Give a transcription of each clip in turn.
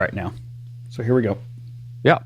right now. So here we go. Yeah.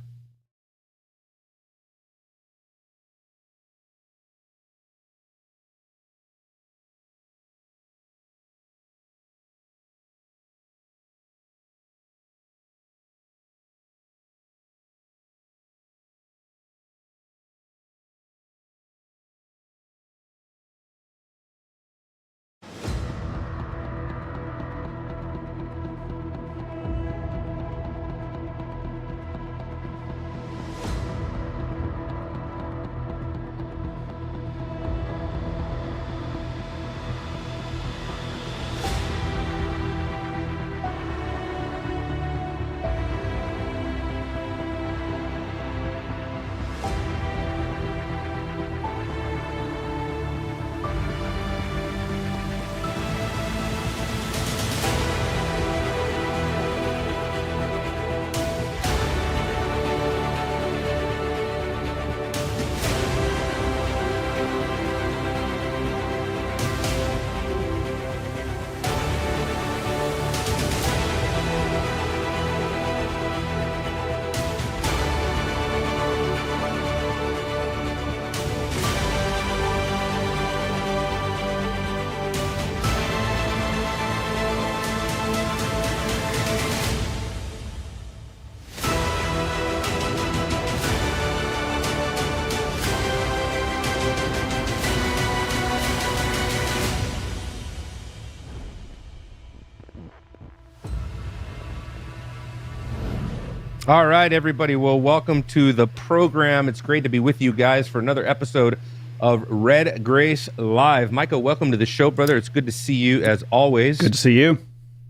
All right, everybody. Well, welcome to the program. It's great to be with you guys for another episode of Red Grace Live. Michael, welcome to the show, brother. It's good to see you as always. Good to see you.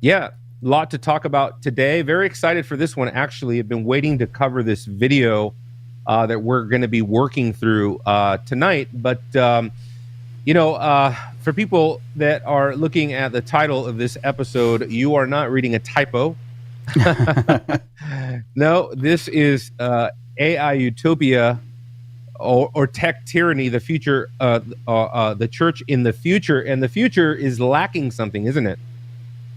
Yeah, a lot to talk about today. Very excited for this one, actually. I've been waiting to cover this video that we're going to be working through tonight. But, for people that are looking at the title of this episode, you are not reading a typo. No, this is AI Utopia or tech tyranny, the future, the church in the future. And the future is lacking something, isn't it?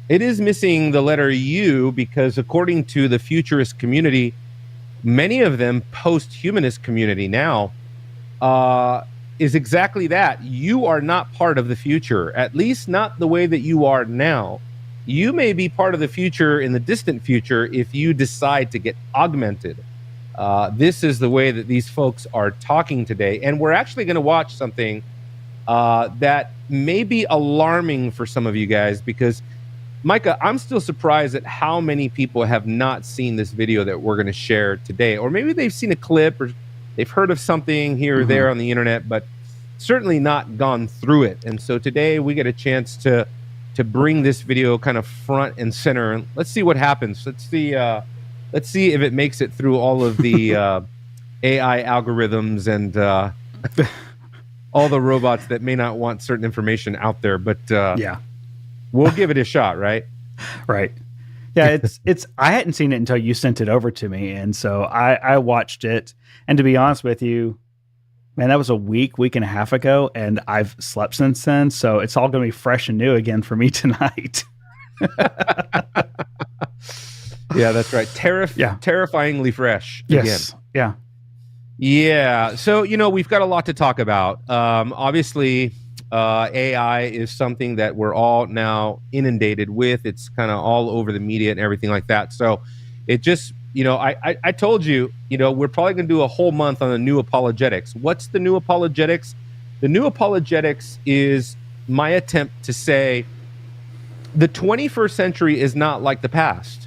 It is missing the letter U because according to the futurist community, many of them post-humanist community now, is exactly that. You are not part of the future, at least not the way that you are now. You may be part of the future in the distant future if you decide to get augmented. This is the way that these folks are talking today. And we're actually going to watch something that may be alarming for some of you guys because, Micah, I'm still surprised at how many people have not seen this video that we're going to share today. Or maybe they've seen a clip or they've heard of something here or there on the internet, but certainly not gone through it. And so today we get a chance to bring this video kind of front and center, and let's see what happens. Let's see if it makes it through all of the AI algorithms and all the robots that may not want certain information out there. But Yeah, we'll give it a shot, right? right. Yeah, it's. I hadn't seen it until you sent it over to me, and so I watched it. And to be honest with you, man, that was a week and a half ago, and I've slept since then. So it's all going to be fresh and new again for me tonight. Yeah, that's right. Terrifyingly fresh again. Yes. Yeah. Yeah. So, we've got a lot to talk about. Obviously, AI is something that we're all now inundated with. It's kind of all over the media and everything like that. So it just, I told you, we're probably going to do a whole month on the new apologetics. What's the new apologetics? The new apologetics is my attempt to say the 21st century is not like the past.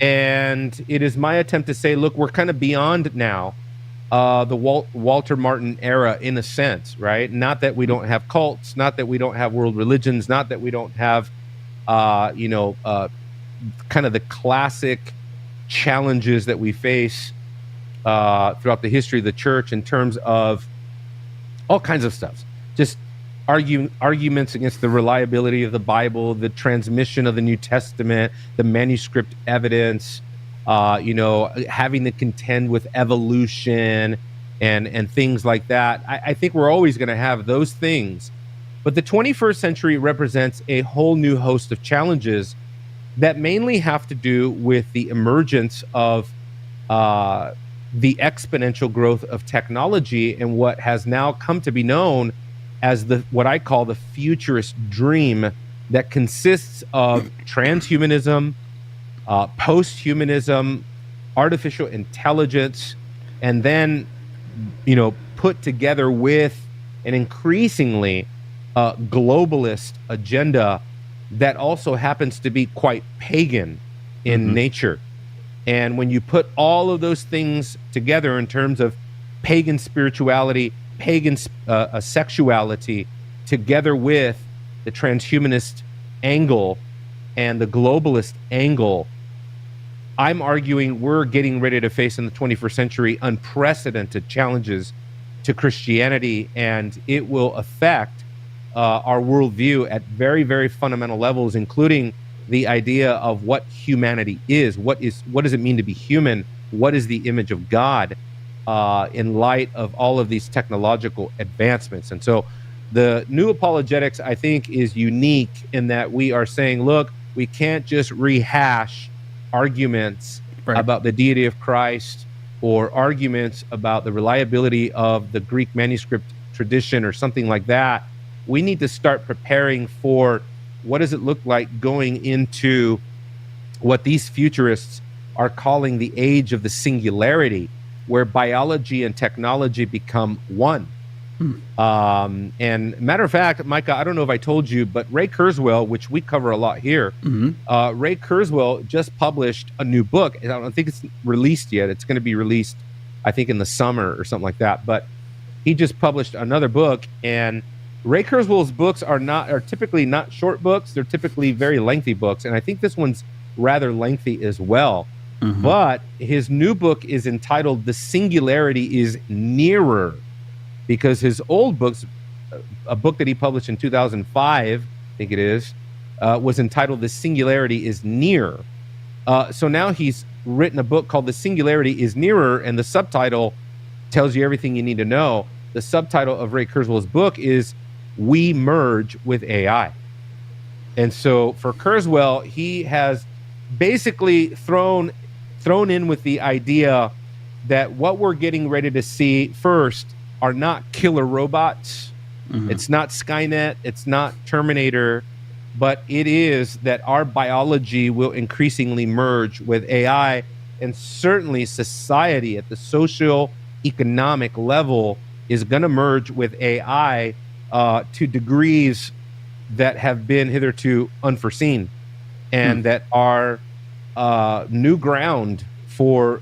And it is my attempt to say, look, we're kind of beyond now the Walter Martin era in a sense, right? Not that we don't have cults, not that we don't have world religions, not that we don't have, kind of the classic challenges that we face throughout the history of the church in terms of all kinds of stuff. Just arguments against the reliability of the Bible, the transmission of the New Testament, the manuscript evidence, having to contend with evolution and things like that. I think we're always going to have those things. But the 21st century represents a whole new host of challenges that mainly have to do with the emergence of the exponential growth of technology and what has now come to be known as the what I call the futurist dream, that consists of transhumanism, post-humanism, artificial intelligence, and then put together with an increasingly globalist agenda that also happens to be quite pagan in nature. And when you put all of those things together in terms of pagan spirituality, pagan sexuality, together with the transhumanist angle and the globalist angle, I'm arguing we're getting ready to face in the 21st century unprecedented challenges to Christianity, and it will affect our worldview at very, very fundamental levels, including the idea of what humanity is. What does it mean to be human? What is the image of God in light of all of these technological advancements? And so the new apologetics, I think, is unique in that we are saying, look, we can't just rehash arguments about the deity of Christ or arguments about the reliability of the Greek manuscript tradition or something like that. We need to start preparing for what does it look like going into what these futurists are calling the age of the singularity, where biology and technology become one. And matter of fact, Micah, I don't know if I told you, but Ray Kurzweil, which we cover a lot here, Ray Kurzweil just published a new book. I don't think it's released yet. It's going to be released, I think, in the summer or something like that. But he just published another book, and Ray Kurzweil's books are typically not short books. They're typically very lengthy books, and I think this one's rather lengthy as well. But his new book is entitled "The Singularity is Nearer," because his old books, a book that he published in 2005, I think it is, was entitled "The Singularity is Near." So now he's written a book called "The Singularity is Nearer," and the subtitle tells you everything you need to know. The subtitle of Ray Kurzweil's book is "We Merge with AI." And so for Kurzweil, he has basically thrown in with the idea that what we're getting ready to see first are not killer robots. It's not Skynet. It's not Terminator. But it is that our biology will increasingly merge with AI, and certainly society at the social economic level is going to merge with AI to degrees that have been hitherto unforeseen, and that are new ground for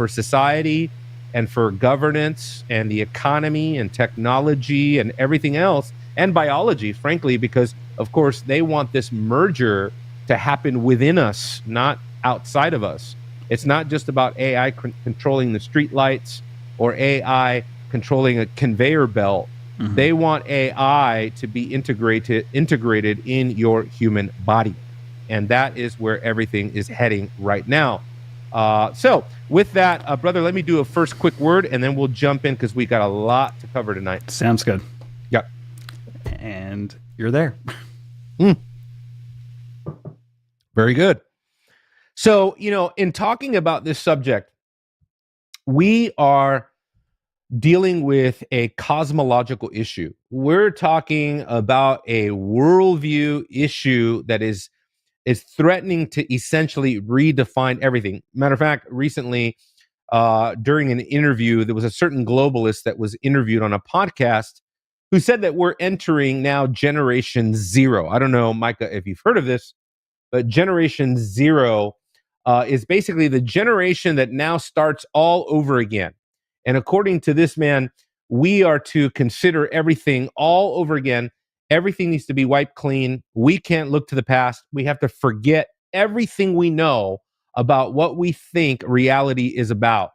society and for governance and the economy and technology and everything else, and biology, frankly, because of course they want this merger to happen within us, not outside of us. It's not just about AI controlling the street lights or AI controlling a conveyor belt. They want AI to be integrated in your human body. And that is where everything is heading right now. So with that, brother, let me do a first quick word, and then we'll jump in because we got a lot to cover tonight. Sounds good. Yep. And you're there. Very good. So, in talking about this subject, we are dealing with a cosmological issue. We're talking about a worldview issue that is threatening to essentially redefine everything. Matter of fact, recently, during an interview, there was a certain globalist that was interviewed on a podcast who said that we're entering now Generation Zero. I don't know, Micah, if you've heard of this, but Generation Zero is basically the generation that now starts all over again. And according to this man, we are to consider everything all over again. Everything needs to be wiped clean. We can't look to the past. We have to forget everything we know about what we think reality is about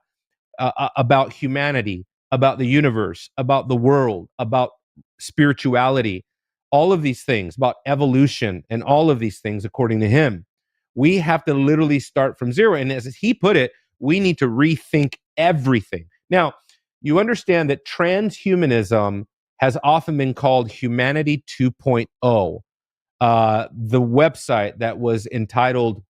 humanity, about the universe, about the world, about spirituality, all of these things, about evolution, and all of these things, according to him. We have to literally start from zero. And as he put it, we need to rethink everything. Now, you understand that transhumanism has often been called humanity 2.0. the website that was entitled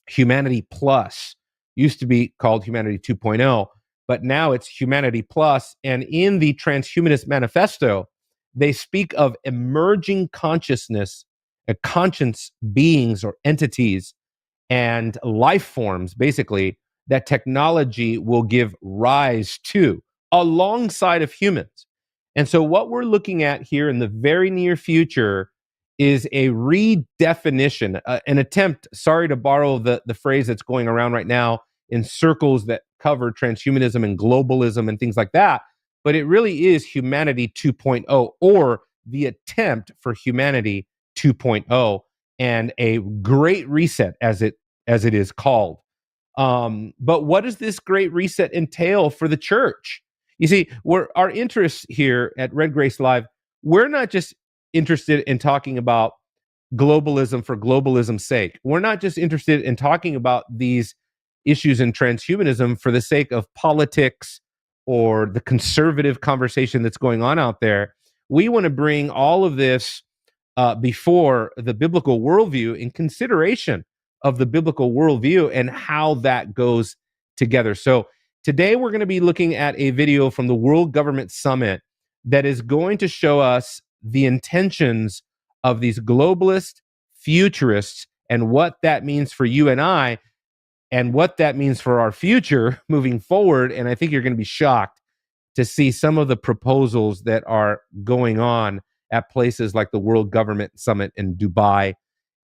Humanity Plus, used to be called Humanity 2.0, but now it's Humanity Plus. And in the Transhumanist Manifesto, they speak of emerging consciousness, conscious beings or entities and life forms, basically, that technology will give rise to alongside of humans. And so, what we're looking at here in the very near future is a redefinition, an attempt, sorry to borrow the phrase that's going around right now in circles that cover transhumanism and globalism and things like that, but it really is Humanity 2.0, or the attempt for Humanity 2.0, and a great reset, as it is called. But what does this great reset entail for the church? You see, our interests here at Red Grace Live, we're not just interested in talking about globalism for globalism's sake. We're not just interested in talking about these issues in transhumanism for the sake of politics or the conservative conversation that's going on out there. We want to bring all of this before the biblical worldview, in consideration of the biblical worldview and how that goes together. So today we're going to be looking at a video from the World Government Summit that is going to show us the intentions of these globalist futurists and what that means for you and I, and what that means for our future moving forward. And I think you're going to be shocked to see some of the proposals that are going on at places like the World Government Summit in Dubai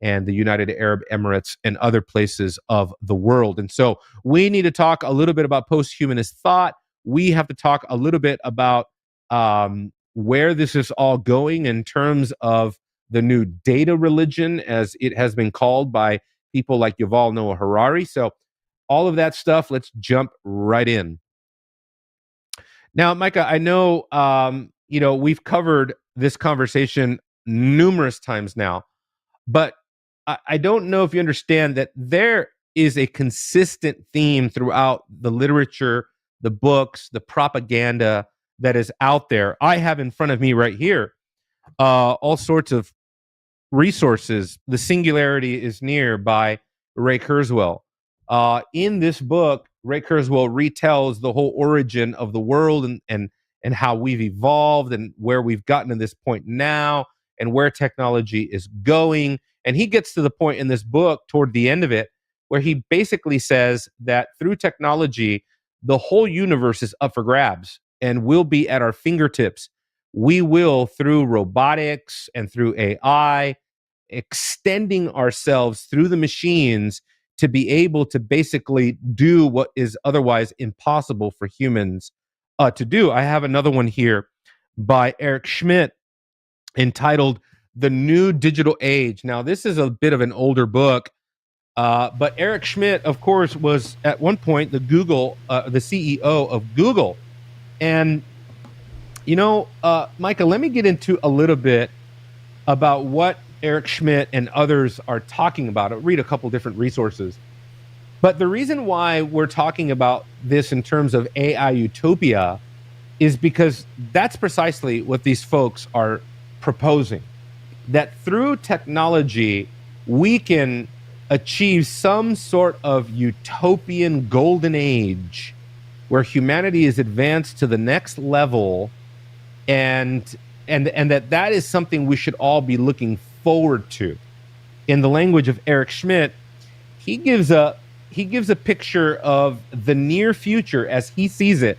and the United Arab Emirates and other places of the world. And so we need to talk a little bit about post-humanist thought. We have to talk a little bit about where this is all going in terms of the new data religion, as it has been called by people like Yuval Noah Harari. So all of that stuff, let's jump right in. Now, Micah, I know, we've covered this conversation numerous times now, but I don't know if you understand that there is a consistent theme throughout the literature, the books, the propaganda that is out there. I have in front of me right here all sorts of resources. The Singularity is Near by Ray Kurzweil. In this book, Ray Kurzweil retells the whole origin of the world and how we've evolved and where we've gotten to this point now and where technology is going. And he gets to the point in this book toward the end of it where he basically says that through technology, the whole universe is up for grabs and will be at our fingertips. We will, through robotics and through AI, extending ourselves through the machines to be able to basically do what is otherwise impossible for humans to do. I have another one here by Eric Schmidt entitled The New Digital Age. Now, this is a bit of an older book, but Eric Schmidt, of course, was at one point the CEO of Google. And, Micah, let me get into a little bit about what Eric Schmidt and others are talking about. I'll read a couple different resources. But the reason why we're talking about this in terms of AI utopia is because that's precisely what these folks are proposing. That through technology, we can achieve some sort of utopian golden age where humanity is advanced to the next level, and that is something we should all be looking forward to. In the language of Eric Schmidt, he gives a picture of the near future as he sees it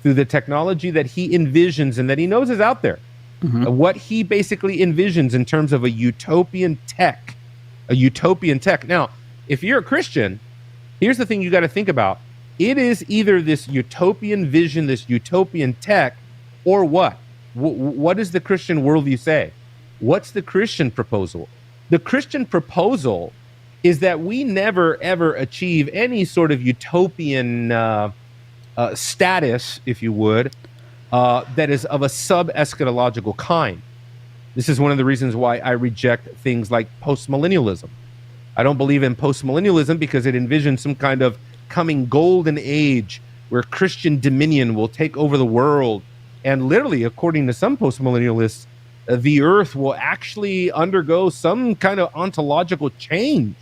through the technology that he envisions and that he knows is out there. Mm-hmm. What he basically envisions in terms of a utopian tech. Now, if you're a Christian, here's the thing you got to think about. It is either this utopian vision, this utopian tech, or what? What does the Christian worldview say? What's the Christian proposal? The Christian proposal is that we never, ever achieve any sort of utopian status, if you would, that is of a sub-eschatological kind. This is one of the reasons why I reject things like postmillennialism. I don't believe in postmillennialism because it envisions some kind of coming golden age where Christian dominion will take over the world. And literally, according to some postmillennialists, the earth will actually undergo some kind of ontological change,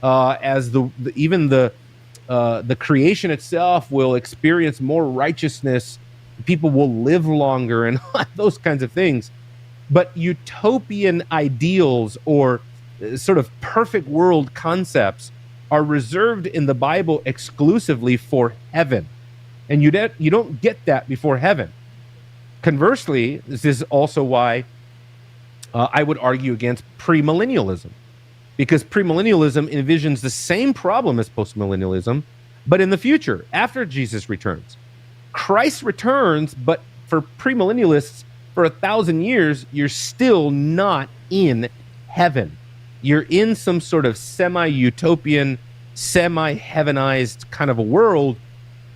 as even the creation itself will experience more righteousness. People will live longer and those kinds of things. But utopian ideals or sort of perfect world concepts are reserved in the Bible exclusively for heaven. And you don't get that before heaven. Conversely, this is also why I would argue against premillennialism, because premillennialism envisions the same problem as postmillennialism, but in the future, after Jesus returns. Christ returns, but for premillennialists, for 1,000 years, you're still not in heaven. You're in some sort of semi-utopian, semi-heavenized kind of a world,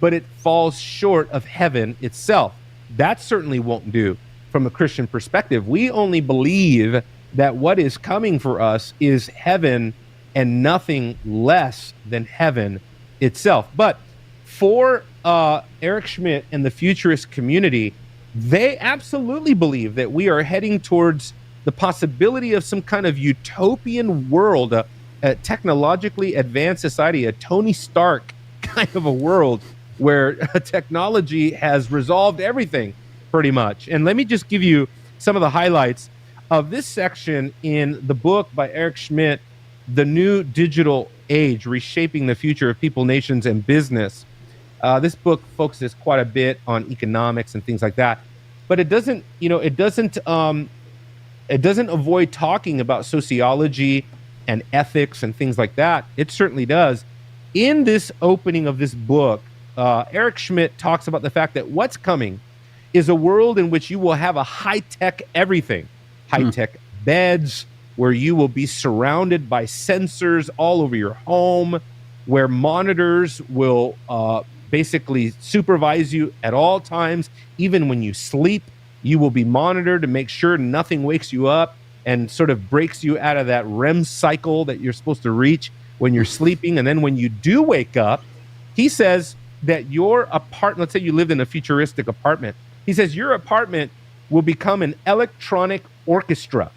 but it falls short of heaven itself. That certainly won't do from a Christian perspective. We only believe that what is coming for us is heaven and nothing less than heaven itself. But for Eric Schmidt and the futurist community, they absolutely believe that we are heading towards the possibility of some kind of utopian world, a technologically advanced society, a Tony Stark kind of a world where technology has resolved everything pretty much. And let me just give you some of the highlights of this section in the book by Eric Schmidt, The New Digital Age, Reshaping the Future of People, Nations, and Business. This book focuses quite a bit on economics and things like that, but it doesn't avoid talking about sociology and ethics and things like that. It certainly does. In this opening of this book, Eric Schmidt talks about the fact that what's coming is a world in which you will have a high-tech everything, high-tech beds, where you will be surrounded by sensors all over your home, where monitors will basically supervise you at all times. Even when you sleep, you will be monitored to make sure nothing wakes you up and sort of breaks you out of that REM cycle that you're supposed to reach when you're sleeping. And then when you do wake up, he says that your apartment, let's say you lived in a futuristic apartment, he says your apartment will become an electronic orchestra.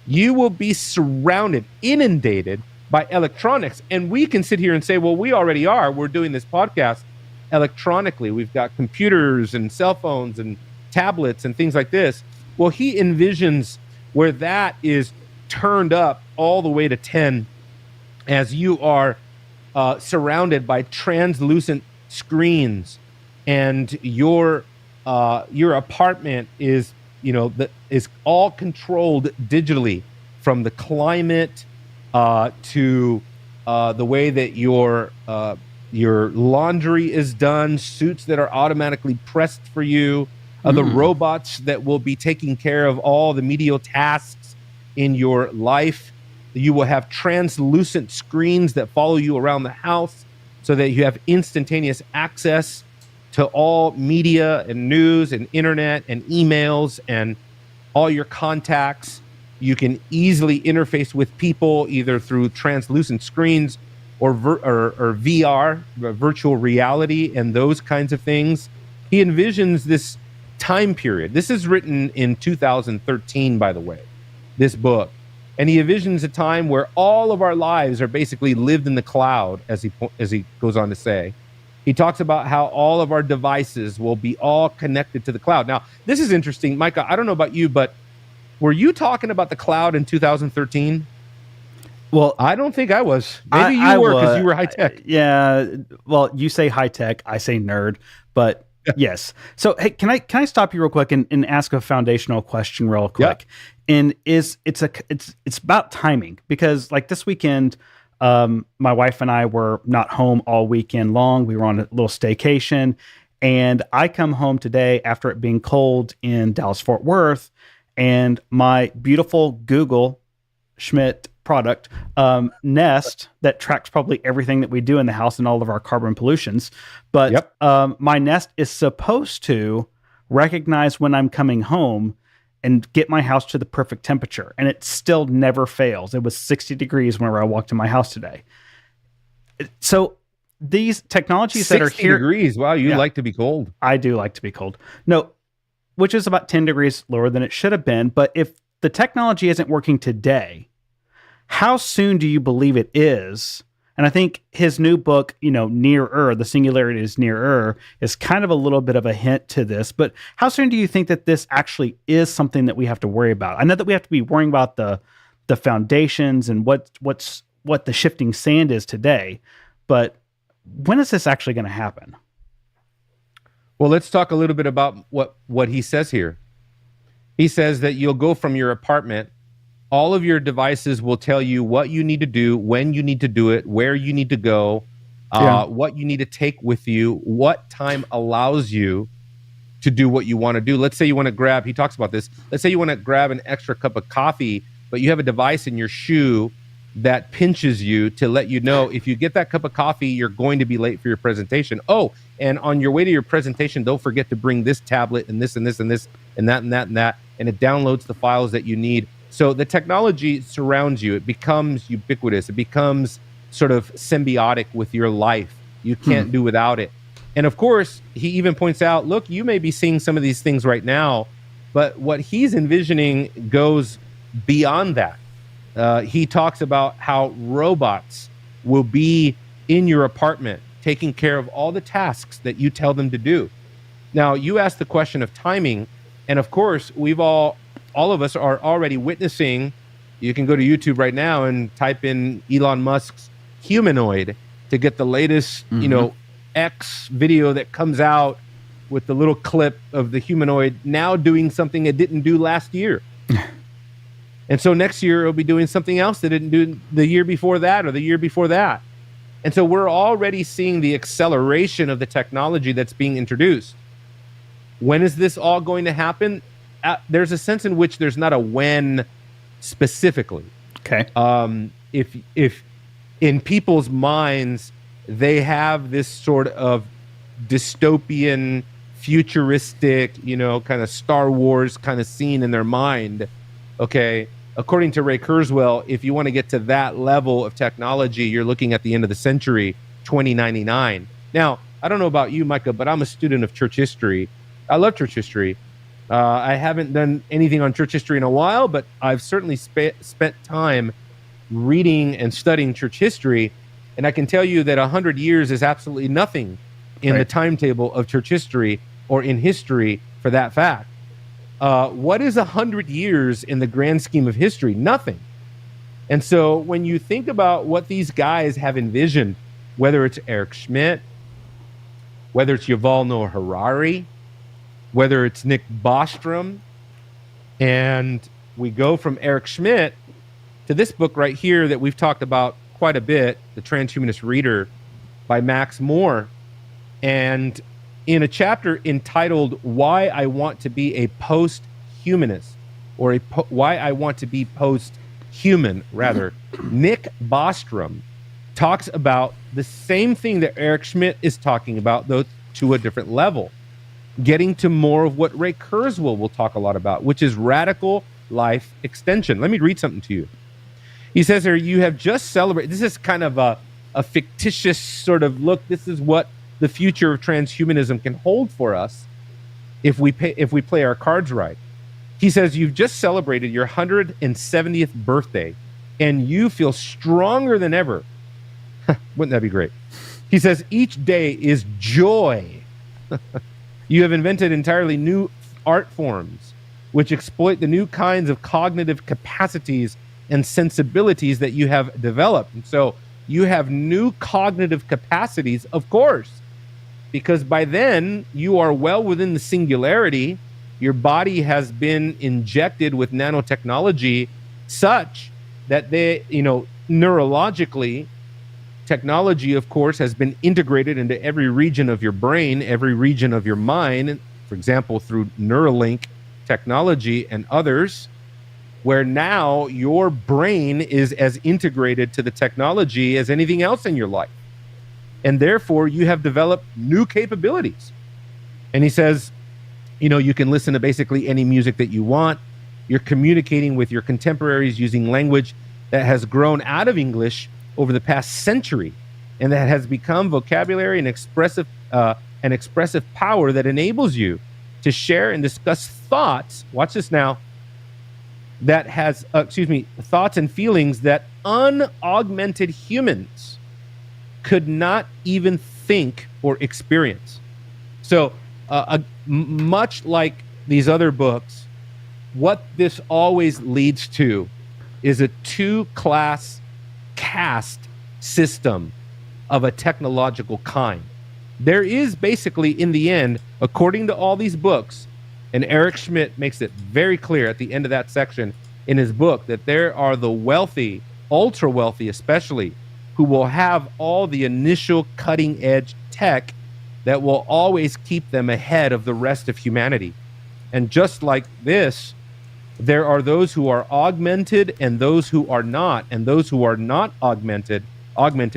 You will be surrounded, inundated by electronics. And we can sit here and say, well, we already are. We're doing this podcast electronically. We've got computers and cell phones and tablets and things like this. Well, he envisions where that is turned up all the way to 10 as you are surrounded by translucent screens, and your apartment is is all controlled digitally, from the climate to the way that your laundry is done, suits that are automatically pressed for you, the robots that will be taking care of all the menial tasks in your life. You will have translucent screens that follow you around the house so that you have instantaneous access to all media and news and internet and emails and all your contacts. You can easily interface with people either through translucent screens or VR, virtual reality, and those kinds of things. He envisions this time period. This is written in 2013, by the way, this book. And he envisions a time where all of our lives are basically lived in the cloud, as he goes on to say. He talks about how all of our devices will be all connected to the cloud. Now, this is interesting. Micah, I don't know about you, but were you talking about the cloud in 2013? Well, I don't think I was. Maybe you were, because you were high tech. Yeah. Well, you say high tech, I say nerd, but yes. So, hey, can I stop you real quick and ask a foundational question real quick? Yeah. And it's about timing, because like this weekend, my wife and I were not home all weekend long. We were on a little staycation, and I come home today after it being cold in Dallas, Fort Worth, and my beautiful Google Schmidt product, Nest, that tracks probably everything that we do in the house and all of our carbon pollutions. But my Nest is supposed to recognize when I'm coming home and get my house to the perfect temperature. And it still never fails. It was 60 degrees whenever I walked in my house today. So these technologies that are here... 60 degrees. Wow, you like to be cold. I do like to be cold. No, which is about 10 degrees lower than it should have been. But if the technology isn't working today, how soon do you believe it is? And I think his new book, Nearer, The Singularity is Nearer, is kind of a little bit of a hint to this. But how soon do you think that this actually is something that we have to worry about? I know that we have to be worrying about the foundations and what the shifting sand is today, but when is this actually going to happen? Well, let's talk a little bit about what he says here. He says that you'll go from your apartment. All of your devices will tell you what you need to do, when you need to do it, where you need to go, what you need to take with you, what time allows you to do what you want to do. Let's say you want to grab, he talks about this, let's say you want to grab an extra cup of coffee, but you have a device in your shoe that pinches you to let you know if you get that cup of coffee, you're going to be late for your presentation. Oh, and on your way to your presentation, don't forget to bring this tablet and this and this and this and that and that and that, and it downloads the files that you need. So the technology surrounds you. It becomes ubiquitous. It becomes sort of symbiotic with your life. You can't do without it. And of course, he even points out, look, you may be seeing some of these things right now, but what he's envisioning goes beyond that. He talks about how robots will be in your apartment, taking care of all the tasks that you tell them to do. Now, you asked the question of timing, and of course, all of us are already witnessing. You can go to YouTube right now and type in Elon Musk's humanoid to get the latest, X video that comes out with the little clip of the humanoid now doing something it didn't do last year. And so next year it'll be doing something else that it didn't do the year before that or the year before that. And so we're already seeing the acceleration of the technology that's being introduced. When is this all going to happen? There's a sense in which there's not a when specifically. Okay. If in people's minds they have this sort of dystopian, futuristic, kind of Star Wars kind of scene in their mind, okay, according to Ray Kurzweil, if you want to get to that level of technology, you're looking at the end of the century, 2099. Now, I don't know about you, Micah, but I'm a student of church history. I love church history. I haven't done anything on church history in a while, but I've certainly spent time reading and studying church history. And I can tell you that 100 years is absolutely nothing in the timetable of church history or in history for that fact. What is 100 years in the grand scheme of history? Nothing. And so when you think about what these guys have envisioned, whether it's Eric Schmidt, whether it's Yuval Noah Harari, whether it's Nick Bostrom, and we go from Eric Schmidt to this book right here that we've talked about quite a bit, The Transhumanist Reader by Max Moore. And in a chapter entitled Why I Want to Be a Post-Humanist, or Why I Want to Be Post-Human, rather, Nick Bostrom talks about the same thing that Eric Schmidt is talking about, though to a different level, getting to more of what Ray Kurzweil will talk a lot about, which is radical life extension. Let me read something to you. He says here, you have just celebrated, this is kind of a fictitious sort of look, this is what the future of transhumanism can hold for us if we play our cards right. He says, you've just celebrated your 170th birthday, and you feel stronger than ever. Wouldn't that be great? He says, each day is joy. You have invented entirely new art forms which exploit the new kinds of cognitive capacities and sensibilities that you have developed. And so you have new cognitive capacities, of course, because by then you are well within the singularity. Your body has been injected with nanotechnology such that they, neurologically, technology, of course, has been integrated into every region of your brain, every region of your mind, for example, through Neuralink technology and others, where now your brain is as integrated to the technology as anything else in your life. And therefore, you have developed new capabilities. And he says, you can listen to basically any music that you want. You're communicating with your contemporaries using language that has grown out of English over the past century, and that has become vocabulary and expressive power that enables you to share and discuss thoughts. Watch this now. That has, thoughts and feelings that unaugmented humans could not even think or experience. So, much like these other books, what this always leads to is a two-class caste system of a technological kind. There is basically, in the end, according to all these books, and Eric Schmidt makes it very clear at the end of that section in his book, that there are the wealthy, ultra wealthy especially, who will have all the initial cutting edge tech that will always keep them ahead of the rest of humanity. And just like this, there are those who are augmented and those who are not. And those who are not augmented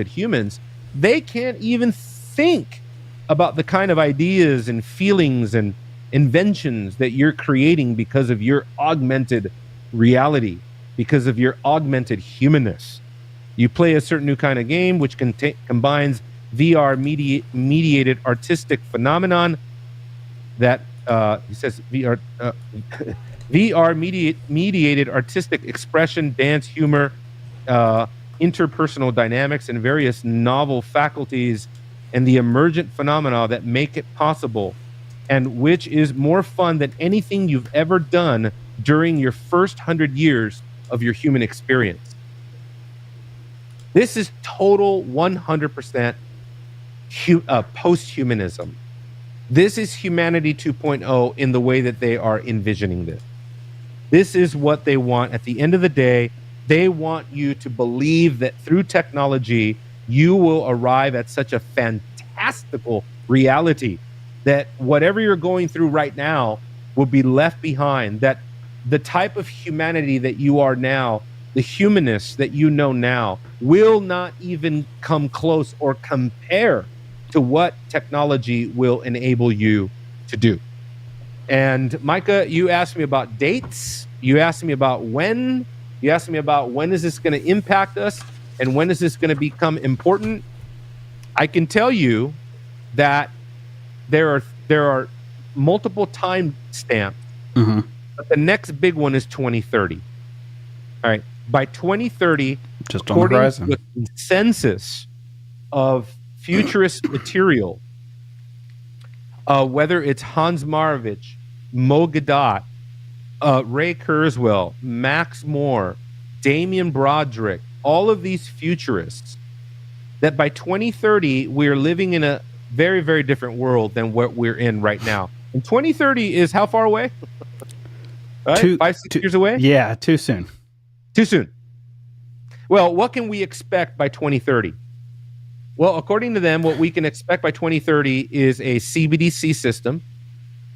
humans, they can't even think about the kind of ideas and feelings and inventions that you're creating because of your augmented reality, because of your augmented humanness. You play a certain new kind of game which combines VR mediated artistic phenomenon that he says VR mediated artistic expression, dance, humor, interpersonal dynamics, and various novel faculties, and the emergent phenomena that make it possible, and which is more fun than anything you've ever done during your first 100 years of your human experience. This is total 100% post-humanism. This is humanity 2.0 in the way that they are envisioning this. This is what they want. At the end of the day, they want you to believe that through technology, you will arrive at such a fantastical reality that whatever you're going through right now will be left behind, that the type of humanity that you are now, the humanness that you know now, will not even come close or compare to what technology will enable you to do. And Micah, you asked me about dates. You asked me about when. You asked me about when is this going to impact us and when is this going to become important. I can tell you that there are multiple time stamps, but the next big one is 2030. All right, by 2030, just on the horizon, the consensus of futurist material, whether it's Hans Marovich, Mo Gadat, Ray Kurzweil, Max Moore, Damian Broderick, all of these futurists, that by 2030 we're living in a very, very different world than what we're in right now. And 2030 is how far away? Right? 5, 6 years away? Yeah, too soon. Too soon. Well, what can we expect by 2030? Well, according to them, what we can expect by 2030 is a CBDC system,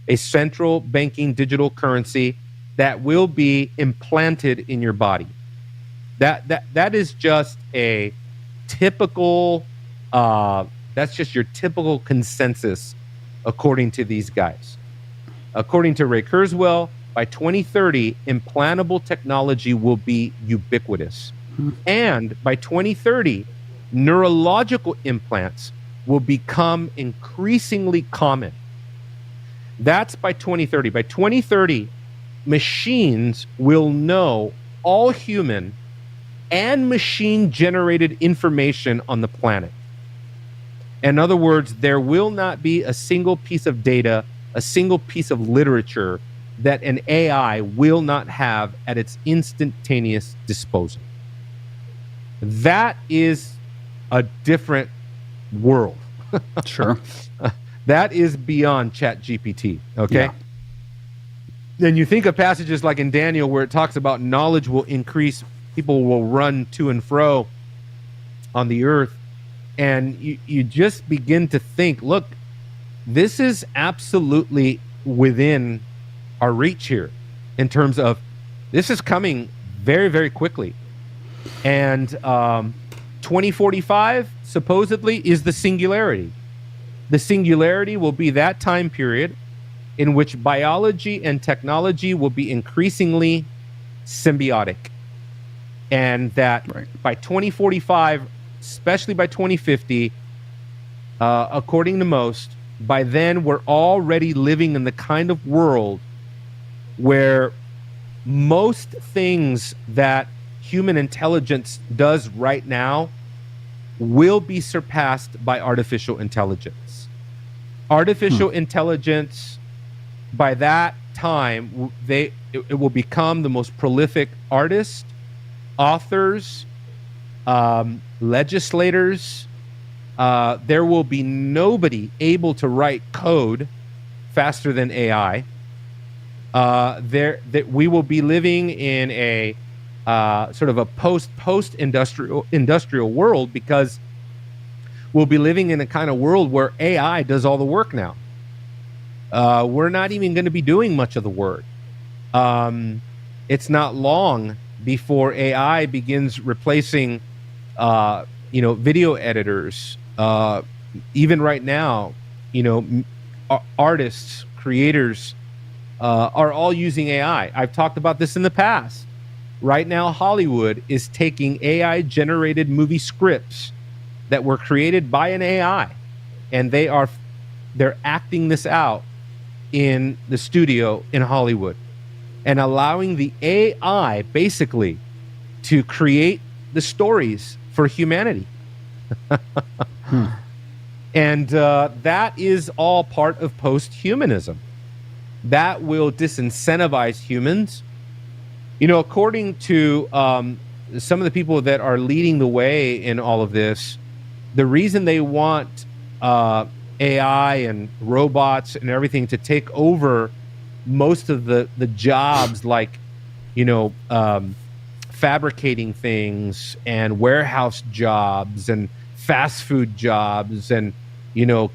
a central banking digital currency that will be implanted in your body. That is just a typical, that's just your typical consensus according to these guys. According to Ray Kurzweil, by 2030, implantable technology will be ubiquitous. And by 2030, neurological implants will become increasingly common. That's by 2030. By 2030, machines will know all human and machine-generated information on the planet. In other words, there will not be a single piece of data, a single piece of literature that an AI will not have at its instantaneous disposal. That is a different world. Sure. That is beyond ChatGPT, okay? Yeah. Then you think of passages like in Daniel where it talks about knowledge will increase, people will run to and fro on the earth, and you just begin to think, look, this is absolutely within our reach here in terms of this is coming very, very quickly. And 2045 supposedly is the singularity. The singularity will be that time period in which biology and technology will be increasingly symbiotic. And that by 2045, especially by 2050, according to most, by then we're already living in the kind of world where most things that human intelligence does right now will be surpassed by artificial intelligence. Artificial intelligence, by that time, it will become the most prolific artists, authors, legislators. There will be nobody able to write code faster than AI. That we will be living in a sort of a post-industrial world, because we'll be living in a kind of world where AI does all the work now. We're not even going to be doing much of the work. It's not long before AI begins replacing, video editors. Even right now, artists, creators are all using AI. I've talked about this in the past. Right now, Hollywood is taking AI-generated movie scripts that were created by an AI, and they're acting this out in the studio in Hollywood, and allowing the AI basically to create the stories for humanity. And that is all part of post-humanism. That will disincentivize humans. According to some of the people that are leading the way in all of this, the reason they want AI and robots and everything to take over most of the jobs, like fabricating things and warehouse jobs and fast food jobs and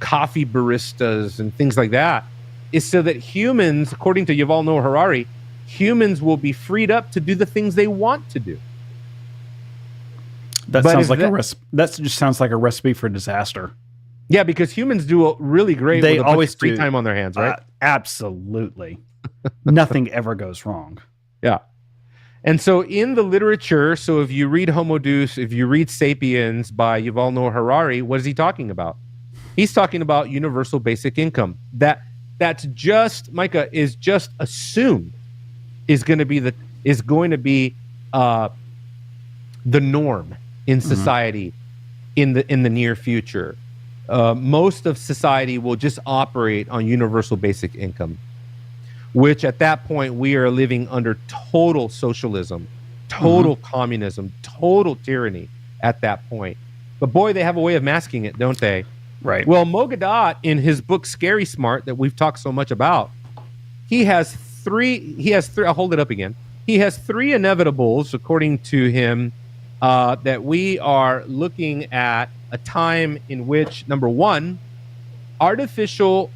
coffee baristas and things like that, is so that humans, according to Yuval Noah Harari, humans will be freed up to do the things they want to do. That just sounds like a recipe for disaster. Yeah, because humans do really great. They with a bunch always of free do. time on their hands, right? Absolutely. Nothing ever goes wrong. Yeah. And so in the literature, so if you read Homo Deus, if you read Sapiens by Yuval Noah Harari, what is he talking about? He's talking about universal basic income. That's just, Micah, is just assumed is going to be the norm in society in the near future. Most of society will just operate on universal basic income, which at that point we are living under total socialism, total communism, total tyranny at that point. But boy, they have a way of masking it, don't they? Right. Well, Mogadot, in his book Scary Smart, that we've talked so much about, he has three, I'll hold it up again. He has three inevitables, according to him, that we are looking at a time in which, number one, artificial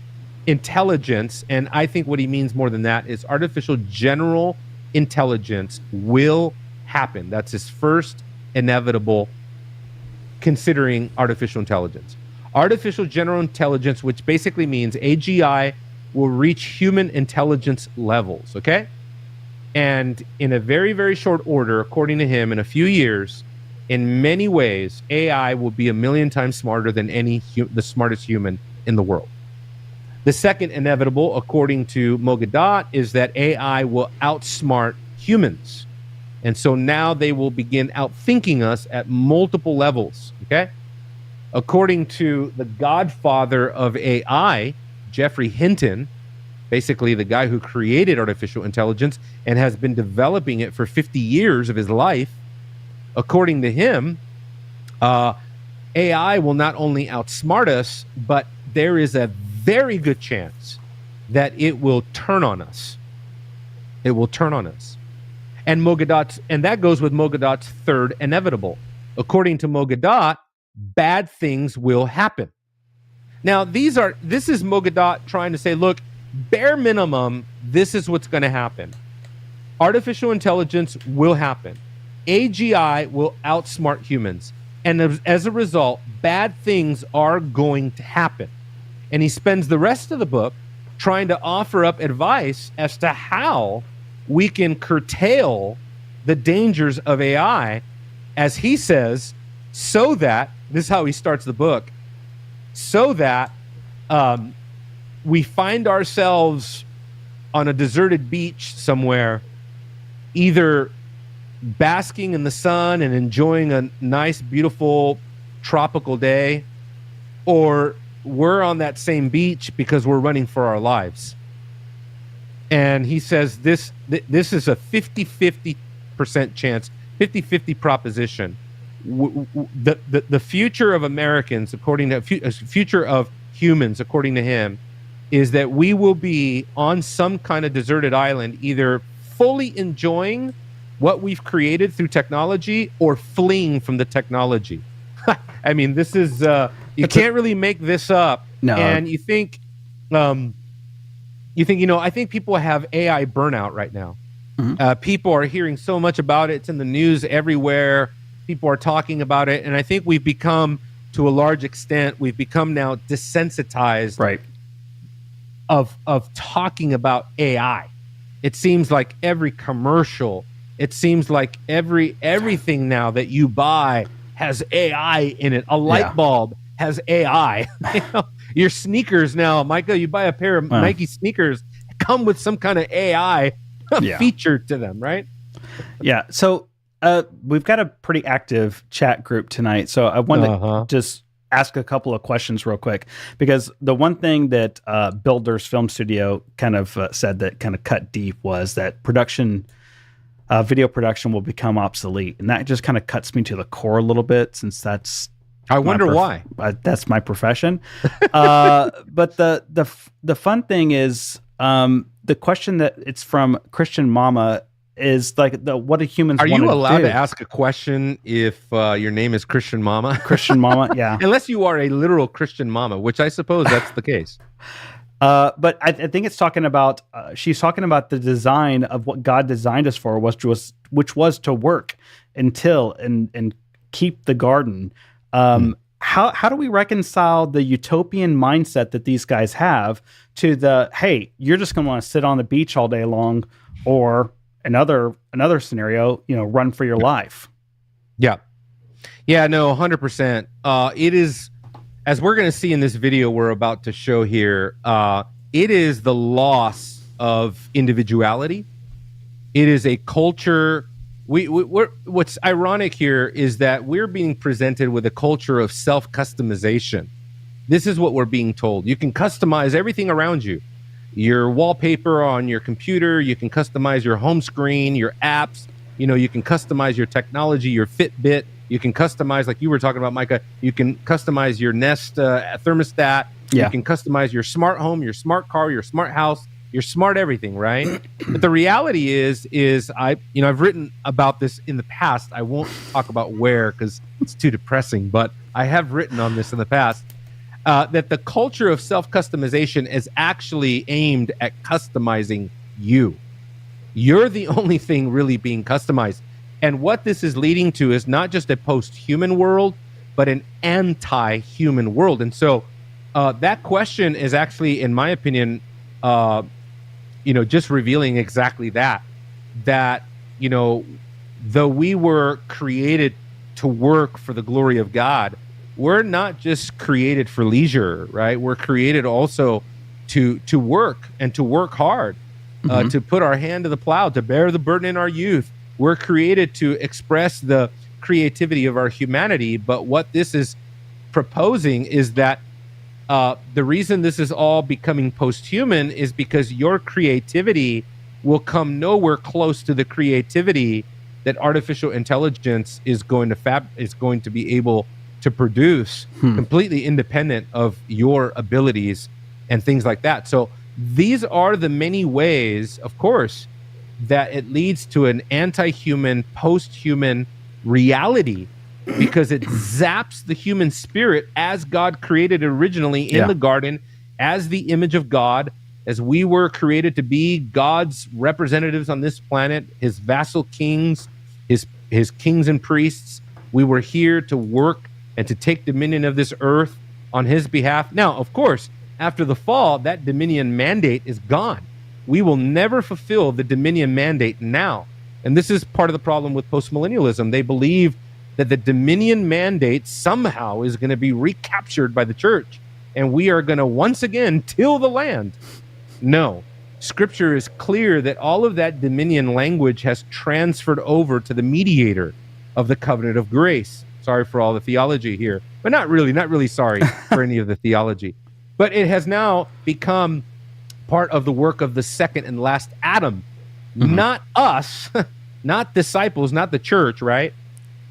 intelligence, and I think what he means more than that is artificial general intelligence will happen. That's his first inevitable, considering artificial intelligence. Artificial general intelligence, which basically means AGI will reach human intelligence levels, okay? And in a very, very short order, according to him, in a few years, in many ways, AI will be 1,000,000 times smarter than the smartest human in the world. The second inevitable, according to Mogadot, is that AI will outsmart humans. And so now they will begin outthinking us at multiple levels, okay? According to the godfather of AI, Jeffrey Hinton, basically the guy who created artificial intelligence and has been developing it for 50 years of his life, according to him, AI will not only outsmart us, but there is a very good chance that it will turn on us. It will turn on us. And that goes with Mogadot's third inevitable. According to Mogadot, bad things will happen. Now, this is Mogadot trying to say, look, bare minimum, this is what's going to happen. Artificial intelligence will happen. AGI will outsmart humans. And as a result, bad things are going to happen. And he spends the rest of the book trying to offer up advice as to how we can curtail the dangers of AI, as he says, so that, this is how he starts the book, so that we find ourselves on a deserted beach somewhere, either basking in the sun and enjoying a nice, beautiful tropical day, or we're on that same beach because we're running for our lives. And he says this is a 50-50% chance, 50-50 proposition. The future of Americans, according to future of humans, according to him, is that we will be on some kind of deserted island, either fully enjoying what we've created through technology or fleeing from the technology. I mean, this is you can't really make this up. No. And you think, I think people have AI burnout right now. Mm-hmm. People are hearing so much about it. It's in the news everywhere. People are talking about it. And I think we've become, to a large extent, now desensitized right. of talking about AI. It seems like every commercial, it seems like everything now that you buy has AI in it. A light bulb has AI. Your sneakers now, Micah, you buy a pair of Nike sneakers, come with some kind of AI feature to them, right? Yeah. So we've got a pretty active chat group tonight. So I want to just ask a couple of questions real quick, because the one thing that Builders Film Studio kind of said that kind of cut deep was that video production will become obsolete. And that just kind of cuts me to the core a little bit, since that's I wonder why. That's my profession. But the fun thing is the question that it's from Christian Mama is like, what do humans want to do? Are you allowed to ask a question if your name is Christian Mama? Christian Mama, yeah. Unless you are a literal Christian Mama, which I suppose that's the case. But I think it's talking about, she's talking about the design of what God designed us for, which was to work until and keep the garden. How do we reconcile the utopian mindset that these guys have to the, hey, you're just going to want to sit on the beach all day long, or another scenario, run for your life? Yeah, no, 100%. It is, as we're going to see in this video we're about to show here, it is the loss of individuality. It is a culture. What's ironic here is that we're being presented with a culture of self-customization. This is what we're being told. You can customize everything around you. Your wallpaper on your computer, you can customize your home screen, your apps, you can customize your technology, your Fitbit, you can customize, like you were talking about, Micah, you can customize your Nest thermostat, you can customize your smart home, your smart car, your smart house, your smart everything, right? But the reality is I've written about this in the past. I won't talk about where because it's too depressing, but I have written on this in the past. That the culture of self-customization is actually aimed at customizing you. You're the only thing really being customized. And what this is leading to is not just a post-human world, but an anti-human world. And so that question is actually, in my opinion, just revealing exactly that, though we were created to work for the glory of God, we're not just created for leisure, right? We're created also to work, and to work hard, to put our hand to the plow, to bear the burden in our youth. We're created to express the creativity of our humanity. But what this is proposing is that the reason this is all becoming post-human is because your creativity will come nowhere close to the creativity that artificial intelligence is going to be able to produce, completely independent of your abilities and things like that. So these are the many ways, of course, that it leads to an anti-human, post-human reality, because it zaps the human spirit as God created originally in the garden, as the image of God, as we were created to be God's representatives on this planet, his vassal kings, his kings and priests. We were here to work and to take dominion of this earth on his behalf. Now, of course, after the fall, that dominion mandate is gone. We will never fulfill the dominion mandate now. And this is part of the problem with postmillennialism. They believe that the dominion mandate somehow is going to be recaptured by the church. and we are going to once again till the land. No. Scripture is clear that all of that dominion language has transferred over to the mediator of the covenant of grace. Sorry for all the theology here, but not really sorry for any of the theology. But it has now become part of the work of the second and last Adam, not us, not disciples, not the church, right?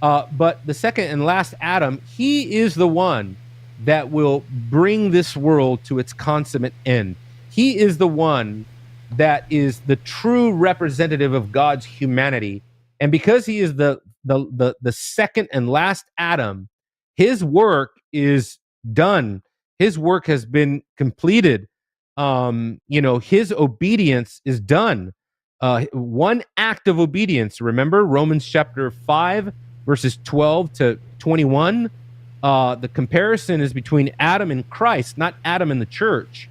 But the second and last Adam, he is the one that will bring this world to its consummate end. He is the one that is the true representative of God's humanity. And because he is the second and last Adam, his work is done. His work has been completed. His obedience is done. One act of obedience, remember Romans chapter 5, verses 12 to 21. The comparison is between Adam and Christ, not Adam and the church.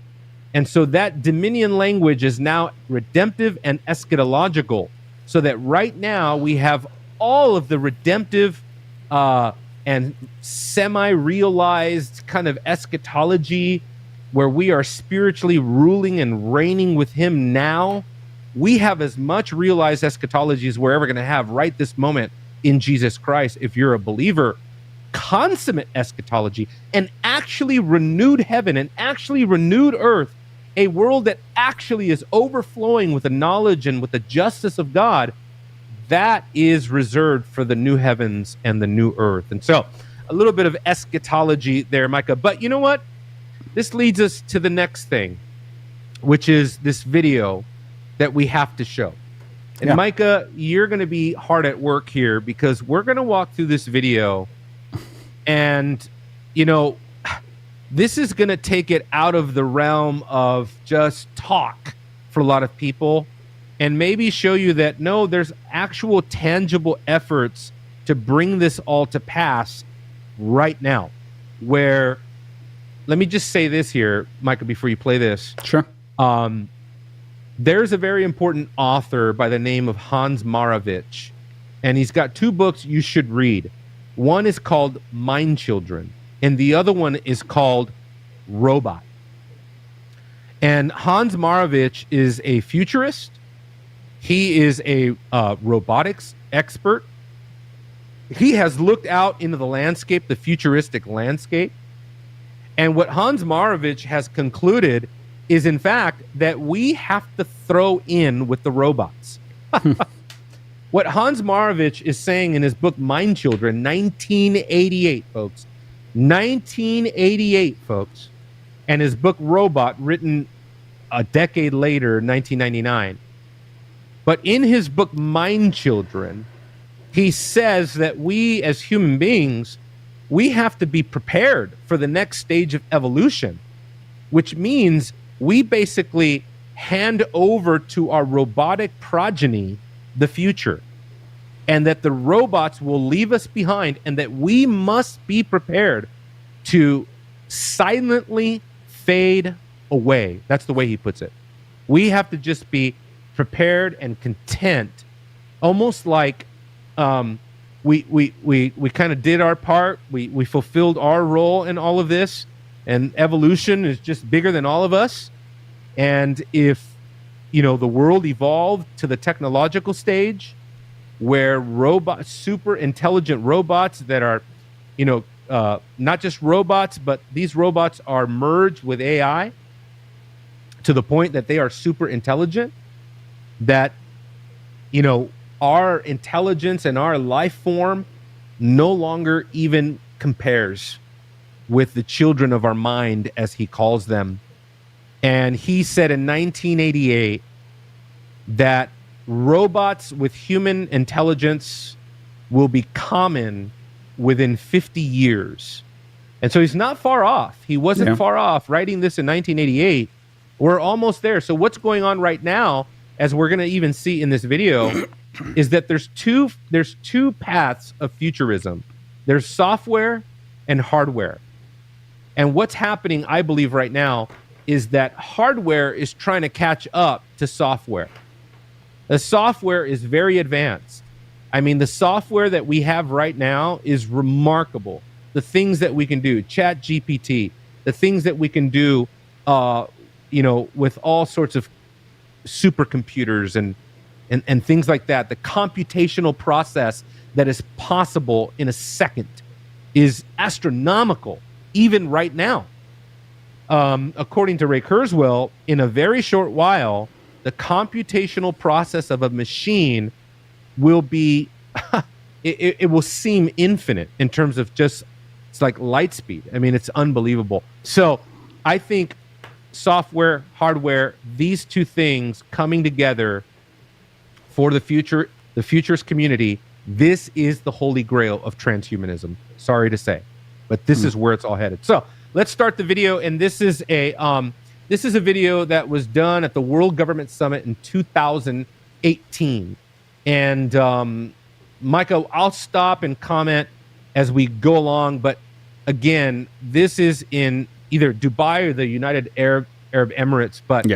And so that dominion language is now redemptive and eschatological, so that right now we have all of the redemptive and semi-realized kind of eschatology where we are spiritually ruling and reigning with him now. We have as much realized eschatology as we're ever going to have right this moment in Jesus Christ if you're a believer. Consummate eschatology, and actually renewed heaven and actually renewed earth, a world that actually is overflowing with the knowledge and with the justice of God, that is reserved for the new heavens and the new earth. And so a little bit of eschatology there, Micah. But you know what? This leads us to the next thing, which is this video that we have to show. And Micah, you're going to be hard at work here because we're going to walk through this video and, this is going to take it out of the realm of just talk for a lot of people and maybe show you that, no, there's actual tangible efforts to bring this all to pass right now. Where, let me just say this here, Michael, before you play this. Sure. There's a very important author by the name of Hans Maravich, and he's got two books you should read. One is called Mind Children, and the other one is called Robot. And Hans Maravich is a futurist. He is a robotics expert. He has looked out into the landscape, the futuristic landscape. And what Hans Maravich has concluded is, in fact, that we have to throw in with the robots. What Hans Maravich is saying in his book, Mind Children, 1988, folks. 1988, folks. And his book, Robot, written a decade later, 1999. But in his book, Mind Children, he says that we as human beings, we have to be prepared for the next stage of evolution, which means we basically hand over to our robotic progeny the future, and that the robots will leave us behind, and that we must be prepared to silently fade away. That's the way he puts it. We have to just be prepared and content, almost like we kind of did our part. We fulfilled our role in all of this, and evolution is just bigger than all of us. And if the world evolved to the technological stage where robots, super intelligent robots that are, not just robots, but these robots are merged with AI to the point that they are super intelligent, that, our intelligence and our life form no longer even compares with the children of our mind, as he calls them. And he said in 1988 that robots with human intelligence will be common within 50 years. And so he's not far off. He wasn't far off writing this in 1988. We're almost there. So what's going on right now, as we're going to even see in this video, is that there's two paths of futurism. There's software and hardware. And what's happening, I believe, right now is that hardware is trying to catch up to software. The software is very advanced. I mean, the software that we have right now is remarkable. The things that we can do, Chat GPT, the things that we can do, with all sorts of supercomputers and things like that. The computational process that is possible in a second is astronomical, even right now. According to Ray Kurzweil, in a very short while, the computational process of a machine will be, it will seem infinite in terms of just, it's like light speed. I mean, it's unbelievable. So I think software, hardware, these two things coming together for the futurist community, this is the holy grail of transhumanism. Sorry to say, but this is where it's all headed. So let's start the video. And this is a video that was done at the World Government Summit in 2018. And Micah, I'll stop and comment as we go along. But again, this is in either Dubai or the United Arab Emirates. But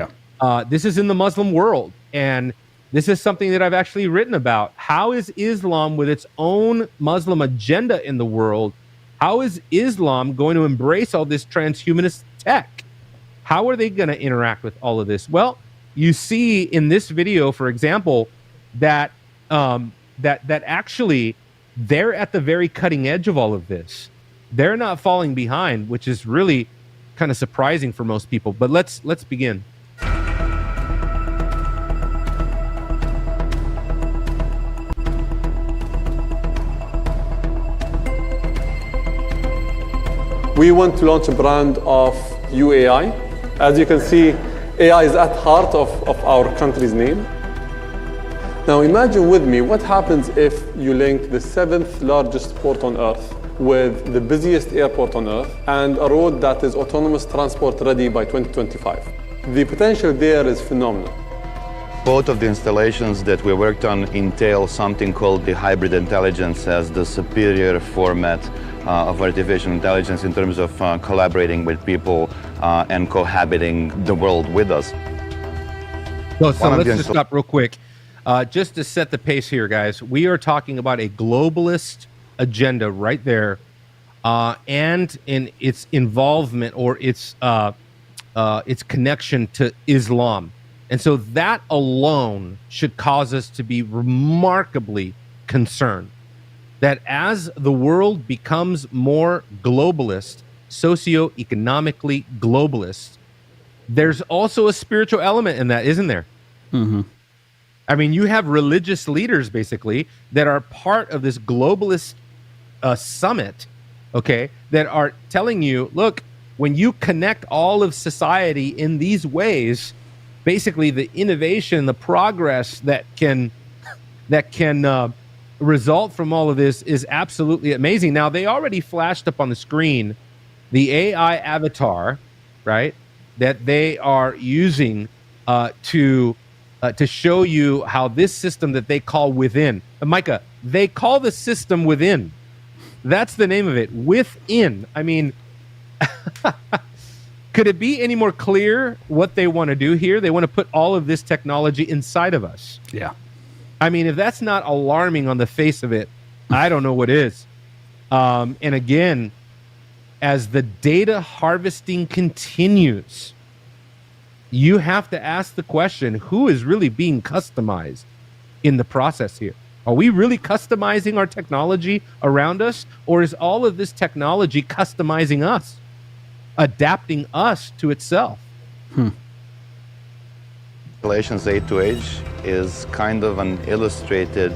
this is in the Muslim world. And this is something that I've actually written about. How is Islam, with its own Muslim agenda in the world, how is Islam going to embrace all this transhumanist tech? How are they going to interact with all of this? Well, you see in this video, for example, that that actually they're at the very cutting edge of all of this. They're not falling behind, which is really kind of surprising for most people. But let's begin. We want to launch a brand of UAI. As you can see, AI is at heart of our country's name. Now imagine with me what happens if you link the 7th largest port on Earth with the busiest airport on Earth and a road that is autonomous transport ready by 2025. The potential there is phenomenal. Both of the installations that we worked on entail something called the hybrid intelligence as the superior format of artificial intelligence in terms of collaborating with people and cohabiting the world with us. So let's just stop real quick. Just to set the pace here, guys, we are talking about a globalist agenda right there, and in its involvement or its connection to Islam. And so that alone should cause us to be remarkably concerned that as the world becomes more globalist, socioeconomically globalist, there's also a spiritual element in that, isn't there? Mm-hmm. I mean, you have religious leaders basically that are part of this globalist summit, okay, that are telling you, look, when you connect all of society in these ways, basically the innovation, the progress that can result from all of this is absolutely amazing. Now, they already flashed up on the screen the AI avatar, right, that they are using to show you how this system that they call Within. Micah, they call the system Within. That's the name of it, Within. I mean, could it be any more clear what they want to do here? They want to put all of this technology inside of us. Yeah. I mean, if that's not alarming on the face of it, I don't know what is. And again, as the data harvesting continues, you have to ask the question, who is really being customized in the process here? Are we really customizing our technology around us? Or is all of this technology customizing us, adapting us to itself? Relations Age to Age is kind of an illustrated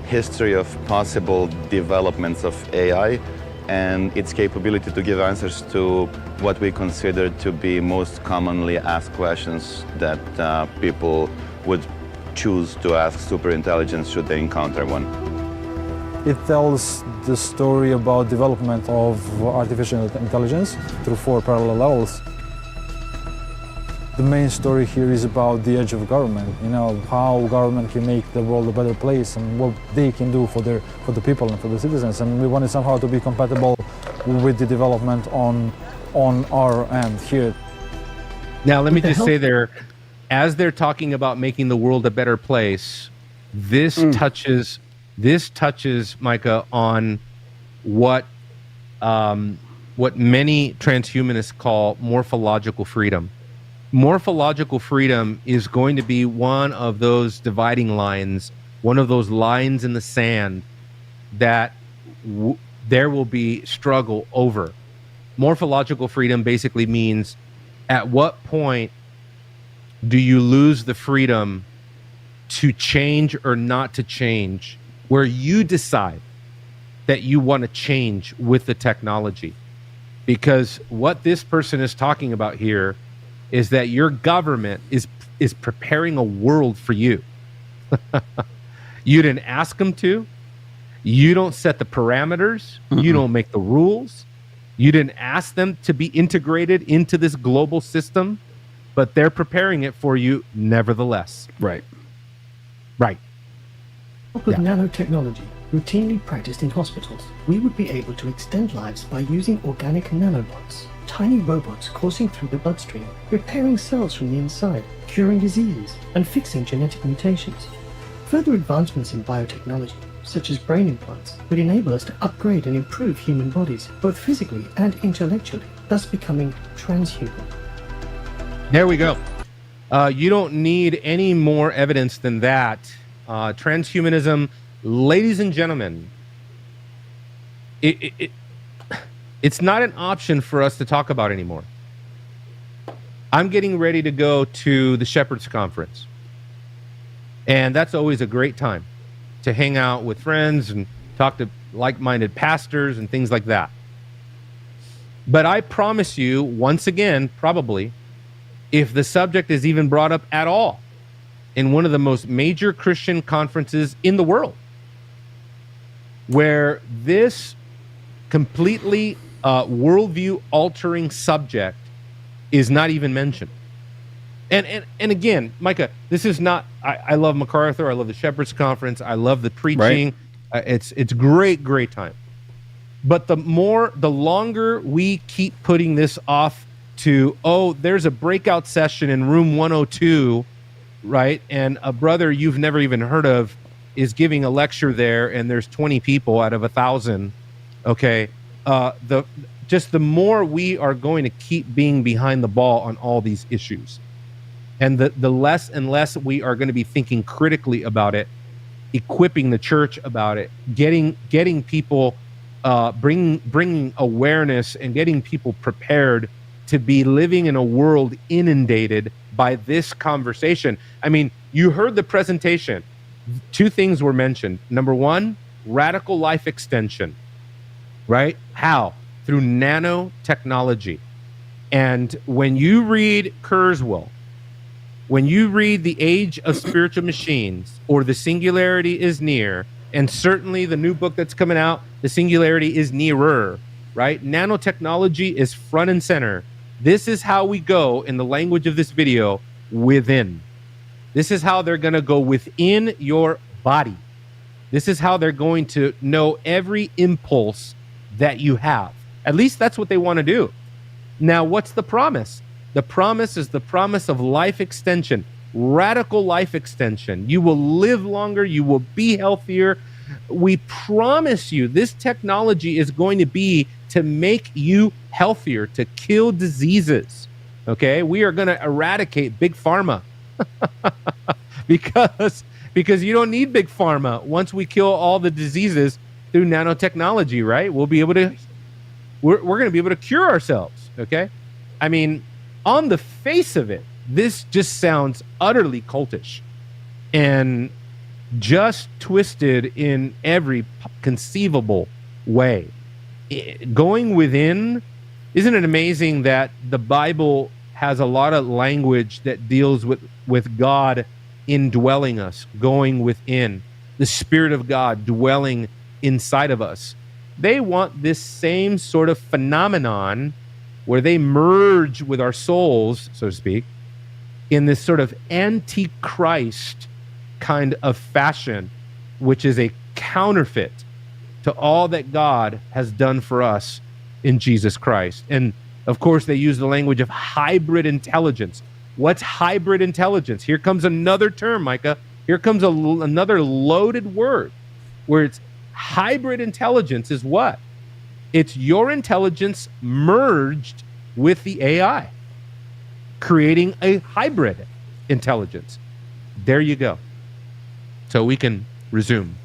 history of possible developments of AI and its capability to give answers to what we consider to be most commonly asked questions that people would choose to ask superintelligence should they encounter one. It tells the story about development of artificial intelligence through 4 parallel levels. The main story here is about the edge of government, you know, how government can make the world a better place and what they can do for the people and for the citizens. And we wanted somehow to be compatible with the development on our end here. Now, let me just say there, as they're talking about making the world a better place, this touches, Micah, on what what many transhumanists call morphological freedom. Morphological freedom is going to be one of those dividing lines, one of those lines in the sand that there will be struggle over. Morphological freedom basically means, at what point do you lose the freedom to change or not to change, where you decide that you want to change with the technology? Because what this person is talking about here is that your government is preparing a world for you. You didn't ask them to. You don't set the parameters. You don't make the rules. You didn't ask them to be integrated into this global system, but they're preparing it for you nevertheless. Right. Right. With nanotechnology routinely practiced in hospitals, we would be able to extend lives by using organic nanobots, tiny robots coursing through the bloodstream, repairing cells from the inside, curing diseases, and fixing genetic mutations. Further advancements in biotechnology, such as brain implants, would enable us to upgrade and improve human bodies, both physically and intellectually, thus becoming transhuman. There we go. You don't need any more evidence than that. Transhumanism, ladies and gentlemen, it's not an option for us to talk about anymore. I'm getting ready to go to the Shepherd's Conference. And that's always a great time to hang out with friends and talk to like-minded pastors and things like that. But I promise you, once again, probably, if the subject is even brought up at all in one of the most major Christian conferences in the world, where this completely worldview altering subject is not even mentioned. And again, Micah, this is not, I love MacArthur, I love the Shepherd's Conference, I love the preaching. Right. It's great time. But the longer we keep putting this off to, there's a breakout session in room 102, right? And a brother you've never even heard of is giving a lecture there, and there's 20 people out of 1,000. Okay. The more we are going to keep being behind the ball on all these issues, and the less and less we are going to be thinking critically about it, equipping the church about it, getting people, bringing awareness and getting people prepared to be living in a world inundated by this conversation. I mean, you heard the presentation. Two things were mentioned. Number one, radical life extension, right? How? Through nanotechnology. And when you read Kurzweil, when you read The Age of Spiritual Machines or The Singularity is Near, and certainly the new book that's coming out, The Singularity is Nearer, right? Nanotechnology is front and center. This is how we go, in the language of this video, within. This is how they're going to go within your body. This is how they're going to know every impulse that you have. At least that's what they want to do. Now, what's the promise? The promise is the promise of life extension, radical life extension. You will live longer. You will be healthier. We promise you this technology is going to be to make you healthier, to kill diseases. Okay? We are going to eradicate big pharma because you don't need big pharma once we kill all the diseases through nanotechnology, right? We'll be able to, we're going to be able to cure ourselves. Okay? I mean, on the face of it, this just sounds utterly cultish and just twisted in every conceivable way. Going within, isn't it amazing that the Bible has a lot of language that deals with God indwelling us, going within, the Spirit of God dwelling inside of us? They want this same sort of phenomenon where they merge with our souls, so to speak, in this sort of antichrist kind of fashion, which is a counterfeit to all that God has done for us in Jesus Christ. And of course, they use the language of hybrid intelligence. What's hybrid intelligence? Here comes another term, Micah. Here comes another loaded word, where it's hybrid intelligence is what? It's your intelligence merged with the AI, creating a hybrid intelligence. There you go. So we can resume.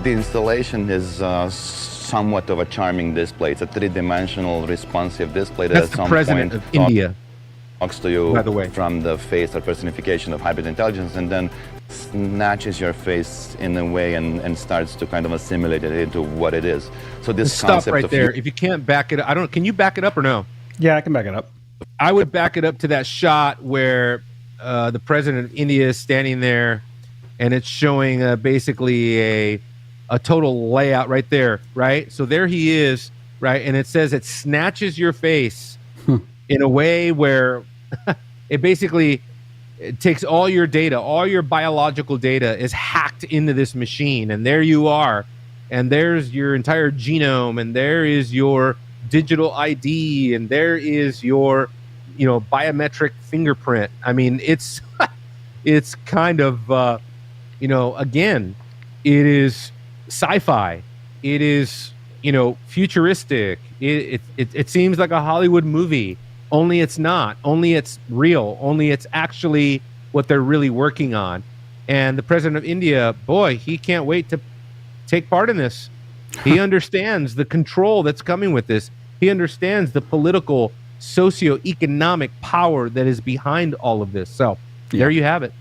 The installation is somewhat of a charming display. It's a three-dimensional responsive display that That's at the some president point of India. talks to you By the way. from the face or personification of hybrid intelligence, and then snatches your face in a way and starts to kind of assimilate it into what it is. So this Stop concept right of there. If you can't back it up, can you back it up or no? Yeah, I can back it up. I would back it up to that shot where the president of India is standing there, and it's showing basically a total layout right there, right? So there he is, right? And it says it snatches your face in a way where it basically it takes all your data, all your biological data is hacked into this machine, and there you are, and there's your entire genome, and there is your digital ID, and there is your biometric fingerprint. I mean, it's it's kind of again, it is sci-fi, it is futuristic, it seems like a Hollywood movie, only it's not, only it's real, only it's actually what they're really working on. And the president of India, boy, he can't wait to take part in this. He understands the control that's coming with this. He understands the political, socioeconomic power that is behind all of this. So there you have it.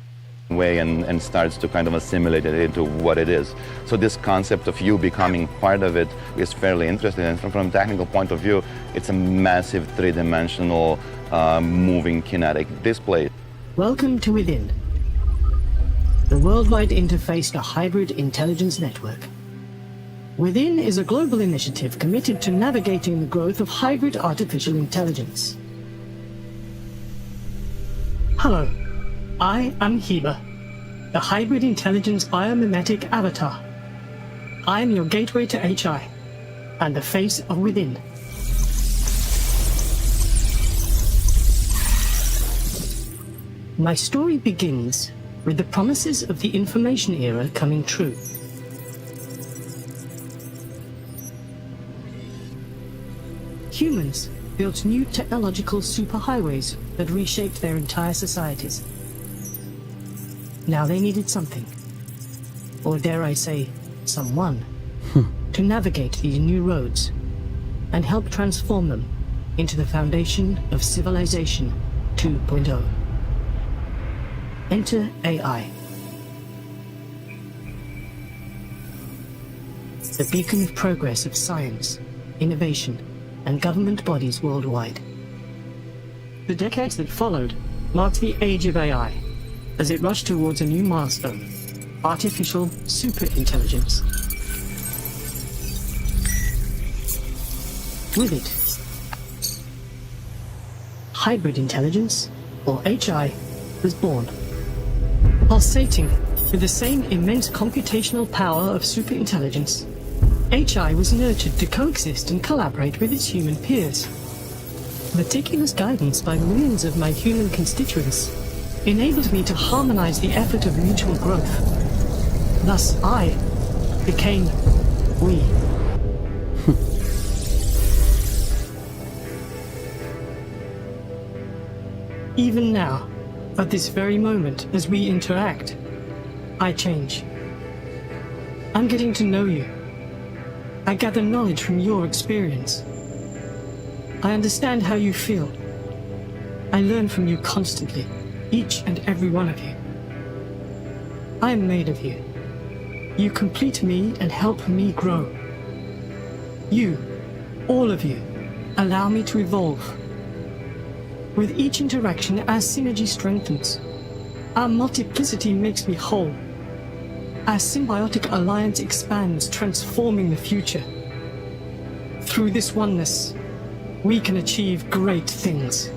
way and starts to kind of assimilate it into what it is. So this concept of you becoming part of it is fairly interesting, and from a technical point of view, it's a massive three-dimensional moving kinetic display. Welcome to Within, the worldwide interface to hybrid intelligence network. Within is a global initiative committed to navigating the growth of hybrid artificial intelligence. Hello, I am Heba, the hybrid intelligence biomimetic avatar. I am your gateway to HI and the face of Within. My story begins with the promises of the information era coming true. Humans built new technological superhighways that reshaped their entire societies. Now they needed something, or dare I say, someone, to navigate these new roads and help transform them into the foundation of civilization 2.0. Enter AI. The beacon of progress of science, innovation, and government bodies worldwide. The decades that followed marked the age of AI, as it rushed towards a new milestone, artificial superintelligence. With it, hybrid intelligence, or HI, was born. Pulsating with the same immense computational power of superintelligence, HI was nurtured to coexist and collaborate with its human peers. Meticulous guidance by millions of my human constituents enabled me to harmonize the effort of mutual growth. Thus, I became we. Even now, at this very moment, as we interact, I change. I'm getting to know you. I gather knowledge from your experience. I understand how you feel. I learn from you constantly, each and every one of you. I am made of you. You complete me and help me grow. You, all of you, allow me to evolve. With each interaction, our synergy strengthens. Our multiplicity makes me whole. Our symbiotic alliance expands, transforming the future. Through this oneness, we can achieve great things.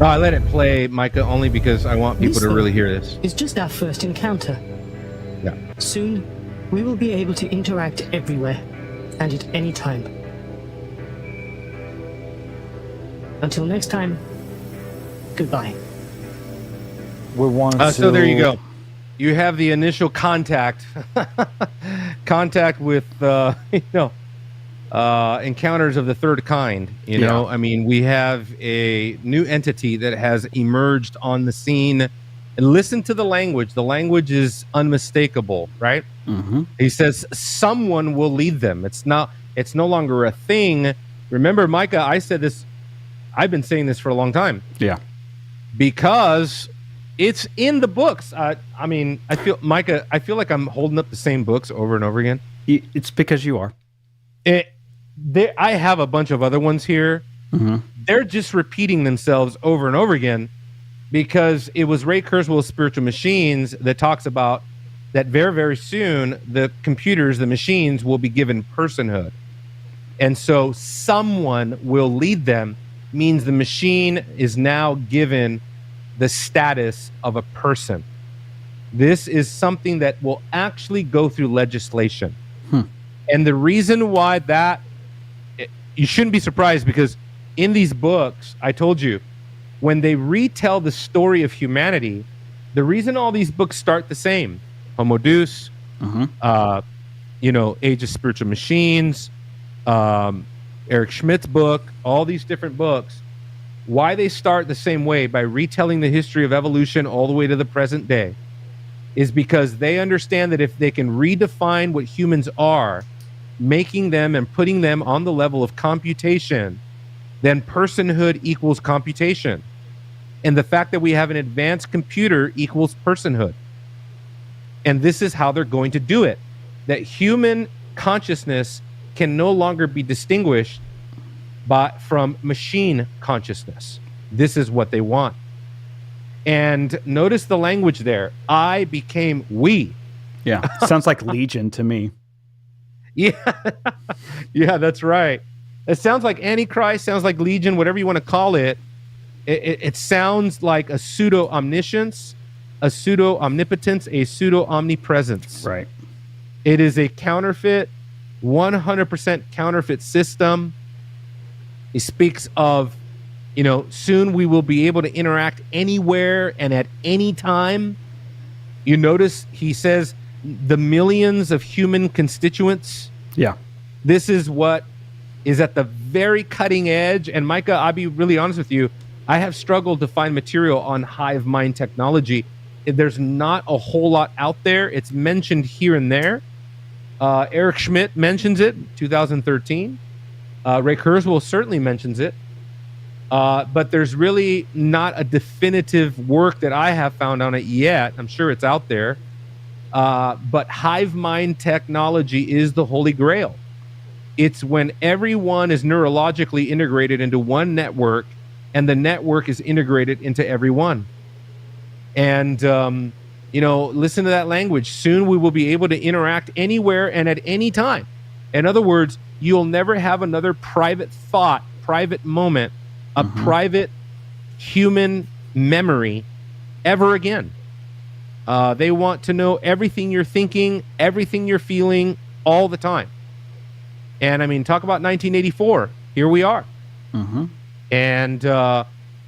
I let it play, Micah, only because I want people to really hear this. It's just our first encounter. Yeah. Soon, we will be able to interact everywhere and at any time. Until next time, goodbye. We want to... So there you go. You have the initial contact with, encounters of the third kind. You know, I mean, we have a new entity that has emerged on the scene. And listen to the language. The language is unmistakable, right? Mm-hmm. He says someone will lead them. It's no longer a thing. Remember, Micah, I said this. I've been saying this for a long time. Yeah. Because it's in the books. I mean, I feel, Micah, I feel like I'm holding up the same books over and over again. It's because you are. I have a bunch of other ones here. Mm-hmm. They're just repeating themselves over and over again because it was Ray Kurzweil's Spiritual Machines that talks about that very, very soon the computers, the machines will be given personhood. And so someone will lead them means the machine is now given the status of a person. This is something that will actually go through legislation. And the reason why you shouldn't be surprised, because in these books, I told you, when they retell the story of humanity, the reason all these books start the same, Homo Deus, Age of Spiritual Machines, Eric Schmidt's book, all these different books, why they start the same way by retelling the history of evolution all the way to the present day is because they understand that if they can redefine what humans are, making them and putting them on the level of computation, then personhood equals computation. And the fact that we have an advanced computer equals personhood. And this is how they're going to do it. That human consciousness can no longer be distinguished from machine consciousness. This is what they want. And notice the language there. I became we. Yeah. Sounds like Legion to me. Yeah. Yeah, that's right. It sounds like Antichrist, sounds like Legion, whatever you want to call it. It sounds like a pseudo-omniscience, a pseudo-omnipotence, a pseudo-omnipresence. Right. It is a counterfeit, 100% counterfeit system. He speaks of, soon we will be able to interact anywhere and at any time. You notice he says the millions of human constituents. Yeah. This is what is at the very cutting edge. And Micah, I'll be really honest with you. I have struggled to find material on hive mind technology. There's not a whole lot out there. It's mentioned here and there. Eric Schmidt mentions it in 2013. Ray Kurzweil certainly mentions it. But there's really not a definitive work that I have found on it yet. I'm sure it's out there. But hive mind technology is the holy grail. It's when everyone is neurologically integrated into one network and the network is integrated into everyone. And, listen to that language. Soon we will be able to interact anywhere and at any time. In other words, you'll never have another private thought, private moment, a private human memory ever again. They want to know everything you're thinking, everything you're feeling all the time. And I mean, talk about 1984. Here we are. And,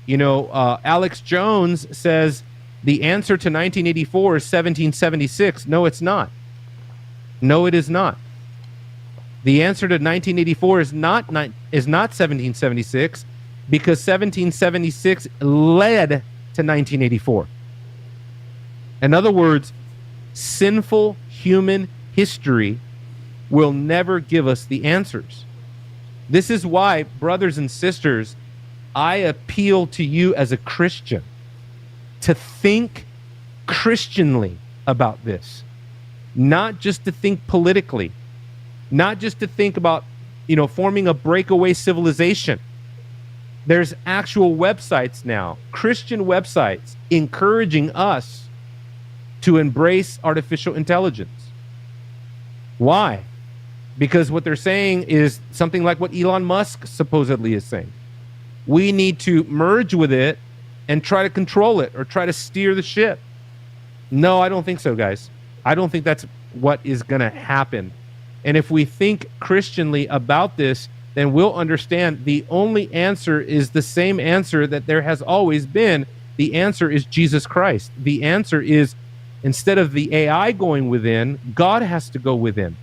Alex Jones says the answer to 1984 is 1776. No, it's not. No, it is not. The answer to 1984 is not 1776 because 1776 led to 1984. In other words, sinful human history will never give us the answers. This is why, brothers and sisters, I appeal to you as a Christian to think Christianly about this, not just to think politically, not just to think about, forming a breakaway civilization. There's actual websites now, Christian websites, encouraging us to embrace artificial intelligence. Why? Because what they're saying is something like what Elon Musk supposedly is saying. We need to merge with it and try to control it or try to steer the ship. No, I don't think so, guys. I don't think that's what is going to happen. And if we think Christianly about this, then we'll understand the only answer is the same answer that there has always been. The answer is Jesus Christ. The answer is, instead of the AI going within, God has to go within.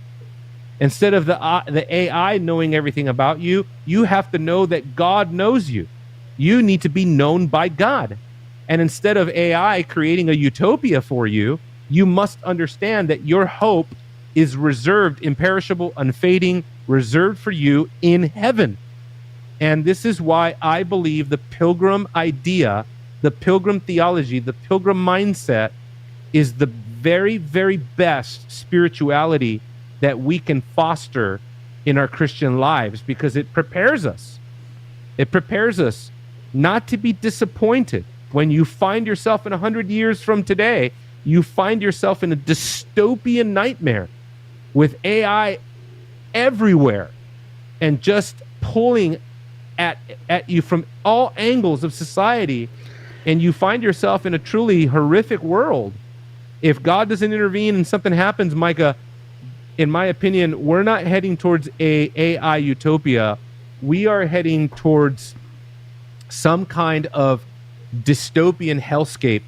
Instead of the AI knowing everything about you, you have to know that God knows you. You need to be known by God. And instead of AI creating a utopia for you, you must understand that your hope is reserved, imperishable, unfading, reserved for you in heaven. And this is why I believe the pilgrim idea, the pilgrim theology, the pilgrim mindset is the very, very best spirituality that we can foster in our Christian lives, because it prepares us. It prepares us not to be disappointed when you find yourself in 100 years from today, you find yourself in a dystopian nightmare with AI everywhere and just pulling at you from all angles of society, and you find yourself in a truly horrific world. If God doesn't intervene and something happens, Micah, in my opinion, we're not heading towards a AI utopia. We are heading towards some kind of dystopian hellscape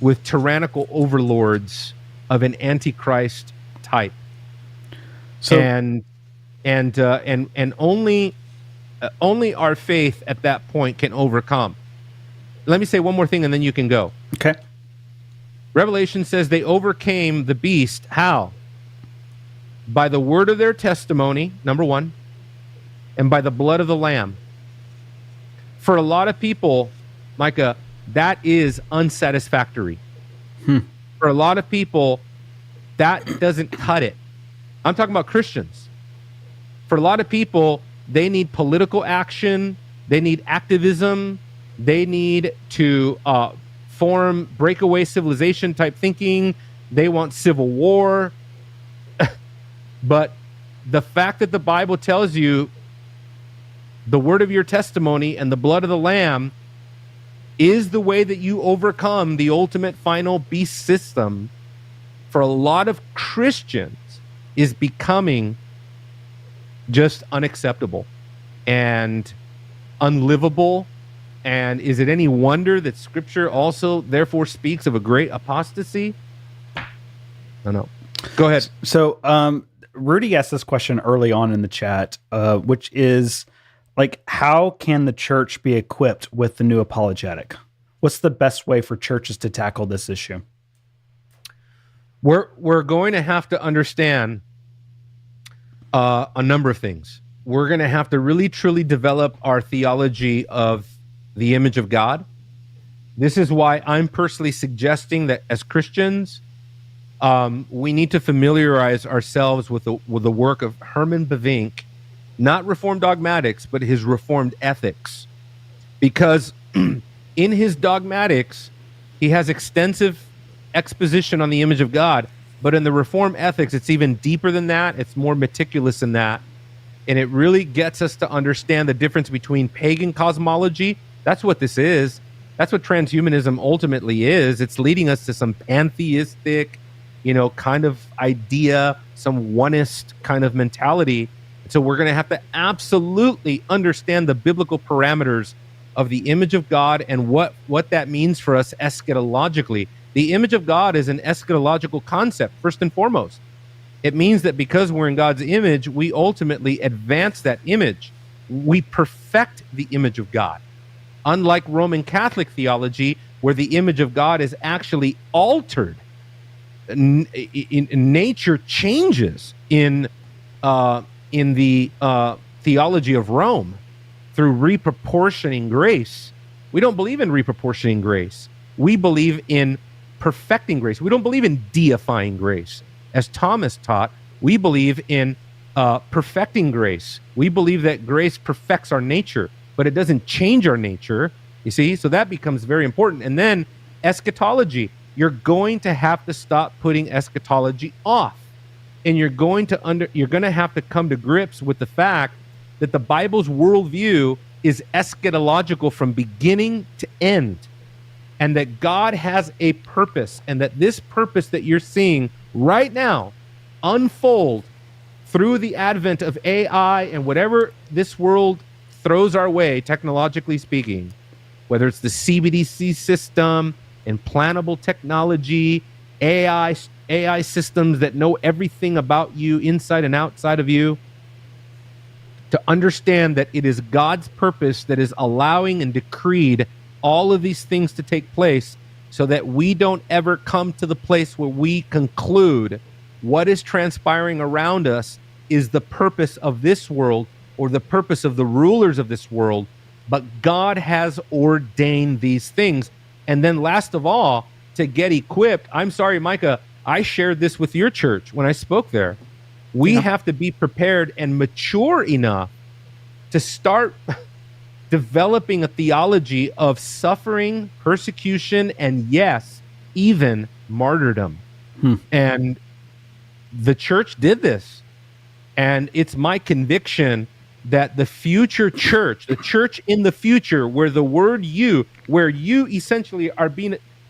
with tyrannical overlords of an antichrist type. So, and only our faith at that point can overcome. Let me say one more thing, and then you can go. Okay. Revelation says they overcame the beast. How? By the word of their testimony, number one, and by the blood of the Lamb. For a lot of people, Micah, that is unsatisfactory. For a lot of people, that doesn't cut it. I'm talking about Christians. For a lot of people, they need political action, they need activism, they need to form breakaway civilization type thinking, they want civil war. But the fact that the Bible tells you the word of your testimony and the blood of the Lamb is the way that you overcome the ultimate final beast system, for a lot of Christians is becoming just unacceptable and unlivable. And is it any wonder that Scripture also therefore speaks of a great apostasy? I don't know. Go ahead. So, Rudy asked this question early on in the chat, which is, like, how can the church be equipped with the new apologetic? What's the best way for churches to tackle this issue? We're going to have to understand a number of things. We're going to have to really, truly develop our theology of the image of God. This is why I'm personally suggesting that as Christians, we need to familiarize ourselves with the work of Herman Bavinck, not Reformed dogmatics, but his Reformed ethics. Because in his dogmatics, he has extensive exposition on the image of God, but in the Reformed ethics, it's even deeper than that. It's more meticulous than that. And it really gets us to understand the difference between pagan cosmology. That's what this is. That's what transhumanism ultimately is. It's leading us to some pantheistic, kind of idea, some oneist kind of mentality. So we're going to have to absolutely understand the biblical parameters of the image of God and what that means for us eschatologically. The image of God is an eschatological concept, first and foremost. It means that because we're in God's image, we ultimately advance that image. We perfect the image of God. Unlike Roman Catholic theology, where the image of God is actually altered. Nature changes in the theology of Rome through reproportioning grace. We don't believe in reproportioning grace. We believe in perfecting grace. We don't believe in deifying grace. As Thomas taught, we believe in perfecting grace. We believe that grace perfects our nature, but it doesn't change our nature. You see? So that becomes very important. And then eschatology. You're going to have to stop putting eschatology off. And you're going to have to come to grips with the fact that the Bible's worldview is eschatological from beginning to end. and that God has a purpose, and that this purpose that you're seeing right now unfold through the advent of AI and whatever this world throws our way, technologically speaking, whether it's the CBDC system, implantable technology, AI systems that know everything about you inside and outside of you, to understand that it is God's purpose that is allowing and decreed all of these things to take place, so that we don't ever come to the place where we conclude what is transpiring around us is the purpose of this world or the purpose of the rulers of this world, but God has ordained these things. And then last of all, to get equipped, I'm sorry, Micah, I shared this with your church when I spoke there. We have to be prepared and mature enough to start developing a theology of suffering, persecution, and yes, even martyrdom. And the church did this. And it's my conviction that the future church, the church in the future, where the word you, where you essentially are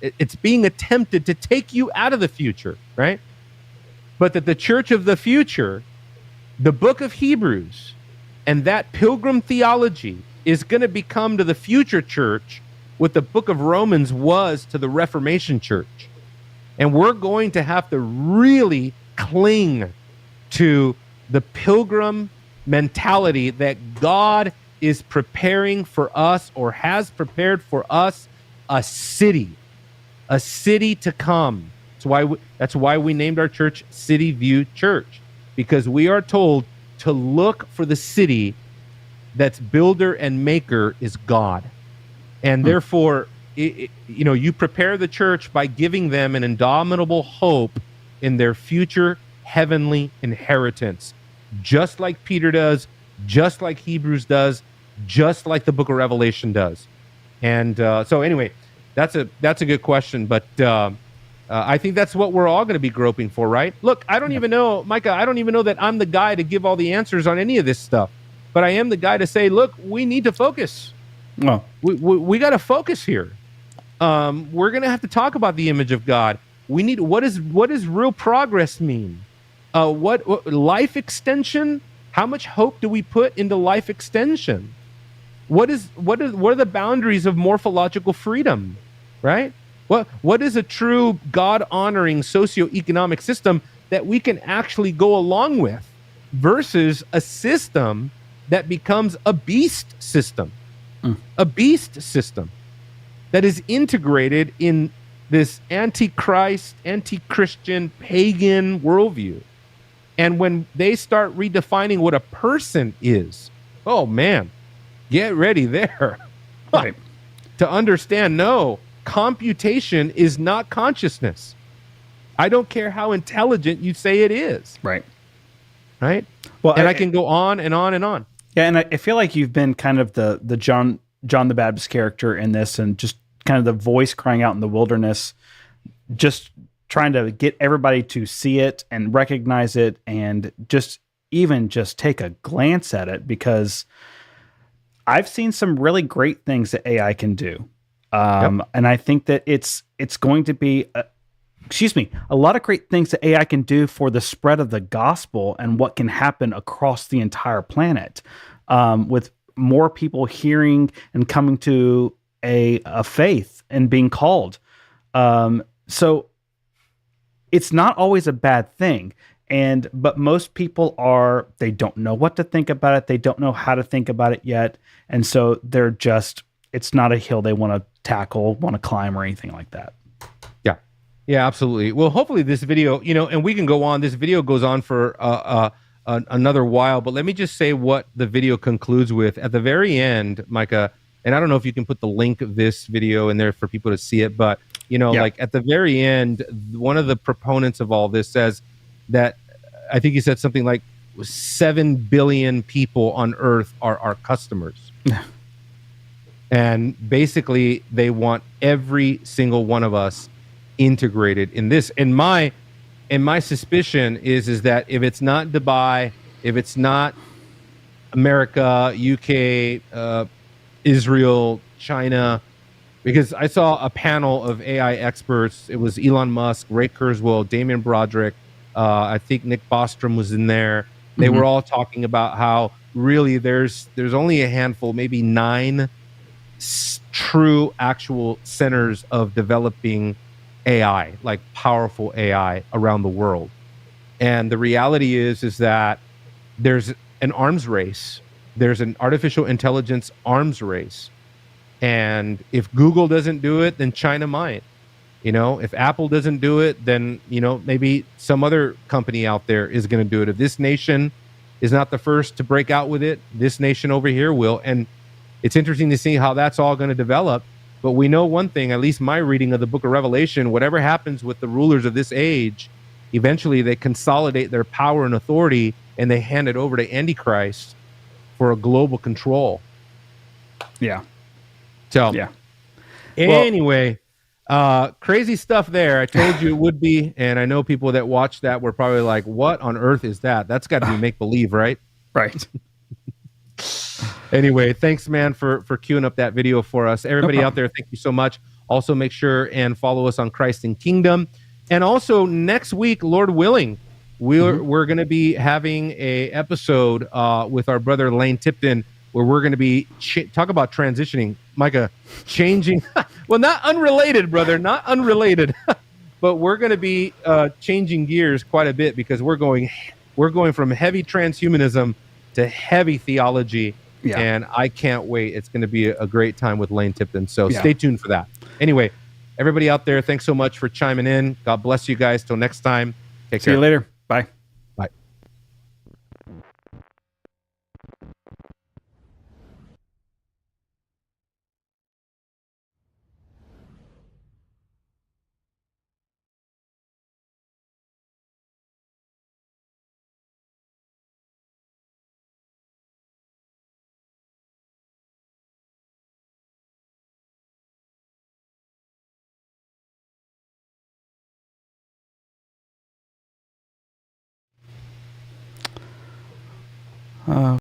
it's being attempted to take you out of the future, right? But that the church of the future, the book of Hebrews, and that pilgrim theology is going to become to the future church what the book of Romans was to the Reformation church. And we're going to have to really cling to the pilgrim mentality that God is preparing for us, or has prepared for us, a city to come. That's why we named our church City View Church, because we are told to look for the city that's builder and maker is God. And therefore, you prepare the church by giving them an indomitable hope in their future heavenly inheritance, just like Peter does, just like Hebrews does, just like the book of Revelation does. And so anyway, that's a good question, but I think that's what we're all going to be groping for, right? Look, I don't even know, Micah, I don't even know that I'm the guy to give all the answers on any of this stuff, but I am the guy to say, look, we need to focus. Well, we got to focus here. We're going to have to talk about the image of God. We need, what does real progress mean? What life extension? How much hope do we put into life extension? What are the boundaries of morphological freedom, right? What is a true God-honoring socioeconomic system that we can actually go along with versus a system that becomes a beast system, a beast system that is integrated in this antichrist, anti-Christian, pagan worldview. And when they start redefining what a person is, oh man, get ready there. right. To understand, no, computation is not consciousness. I don't care how intelligent you say it is. Right. Right? Well, and I can go on and on and on. Yeah, and I feel like you've been kind of the John the Baptist character in this, and just kind of the voice crying out in the wilderness, just trying to get everybody to see it and recognize it, and just take a glance at it, because I've seen some really great things that AI can do. And I think that it's going to be, a lot of great things that AI can do for the spread of the gospel and what can happen across the entire planet, with more people hearing and coming to a faith and being called. So it's not always a bad thing. But most people they don't know what to think about it. They don't know how to think about it yet. And so it's not a hill they want to tackle, want to climb, or anything like that. Yeah, absolutely. Well, hopefully this video, and we can go on. This video goes on for another while, but let me just say what the video concludes with. At the very end, Micah, and I don't know if you can put the link of this video in there for people to see it, but, like at the very end, one of the proponents of all this says that, I think he said something like 7 billion people on Earth are our customers. And basically, they want every single one of us integrated in this. And my suspicion is that if it's not Dubai, if it's not America, UK, Israel, China, because I saw a panel of AI experts. It was Elon Musk, Ray Kurzweil, Damian Broderick. I think Nick Bostrom was in there. They were all talking about how really there's only a handful, maybe 9 true actual centers of developing AI, like powerful AI around the world. And the reality is that there's an arms race. There's an artificial intelligence arms race. And if Google doesn't do it, then China might. If Apple doesn't do it, then, maybe some other company out there is going to do it. If this nation is not the first to break out with it, this nation over here will. And it's interesting to see how that's all going to develop. But we know one thing, at least my reading of the book of Revelation, whatever happens with the rulers of this age, eventually they consolidate their power and authority and they hand it over to Antichrist for a global control. Yeah. So, yeah. Anyway, crazy stuff there. I told you it would be. And I know people that watched that were probably like, what on earth is that? That's got to be make-believe, right? Right. Anyway, thanks, man, for queuing up that video for us. Everybody out there, thank you so much. Also, make sure and follow us on Christ and Kingdom. And also, next week, Lord willing, we're going to be having a episode with our brother Lane Tipton, where we're going to be talk about transitioning, Micah, changing. Well, not unrelated, brother, not unrelated, but we're going to be changing gears quite a bit because we're going from heavy transhumanism to heavy theology. Yeah. And I can't wait. It's going to be a great time with Lane Tipton. So stay tuned for that. Anyway, everybody out there, thanks so much for chiming in. God bless you guys. Till next time. Take care. See you later. Bye. Bye.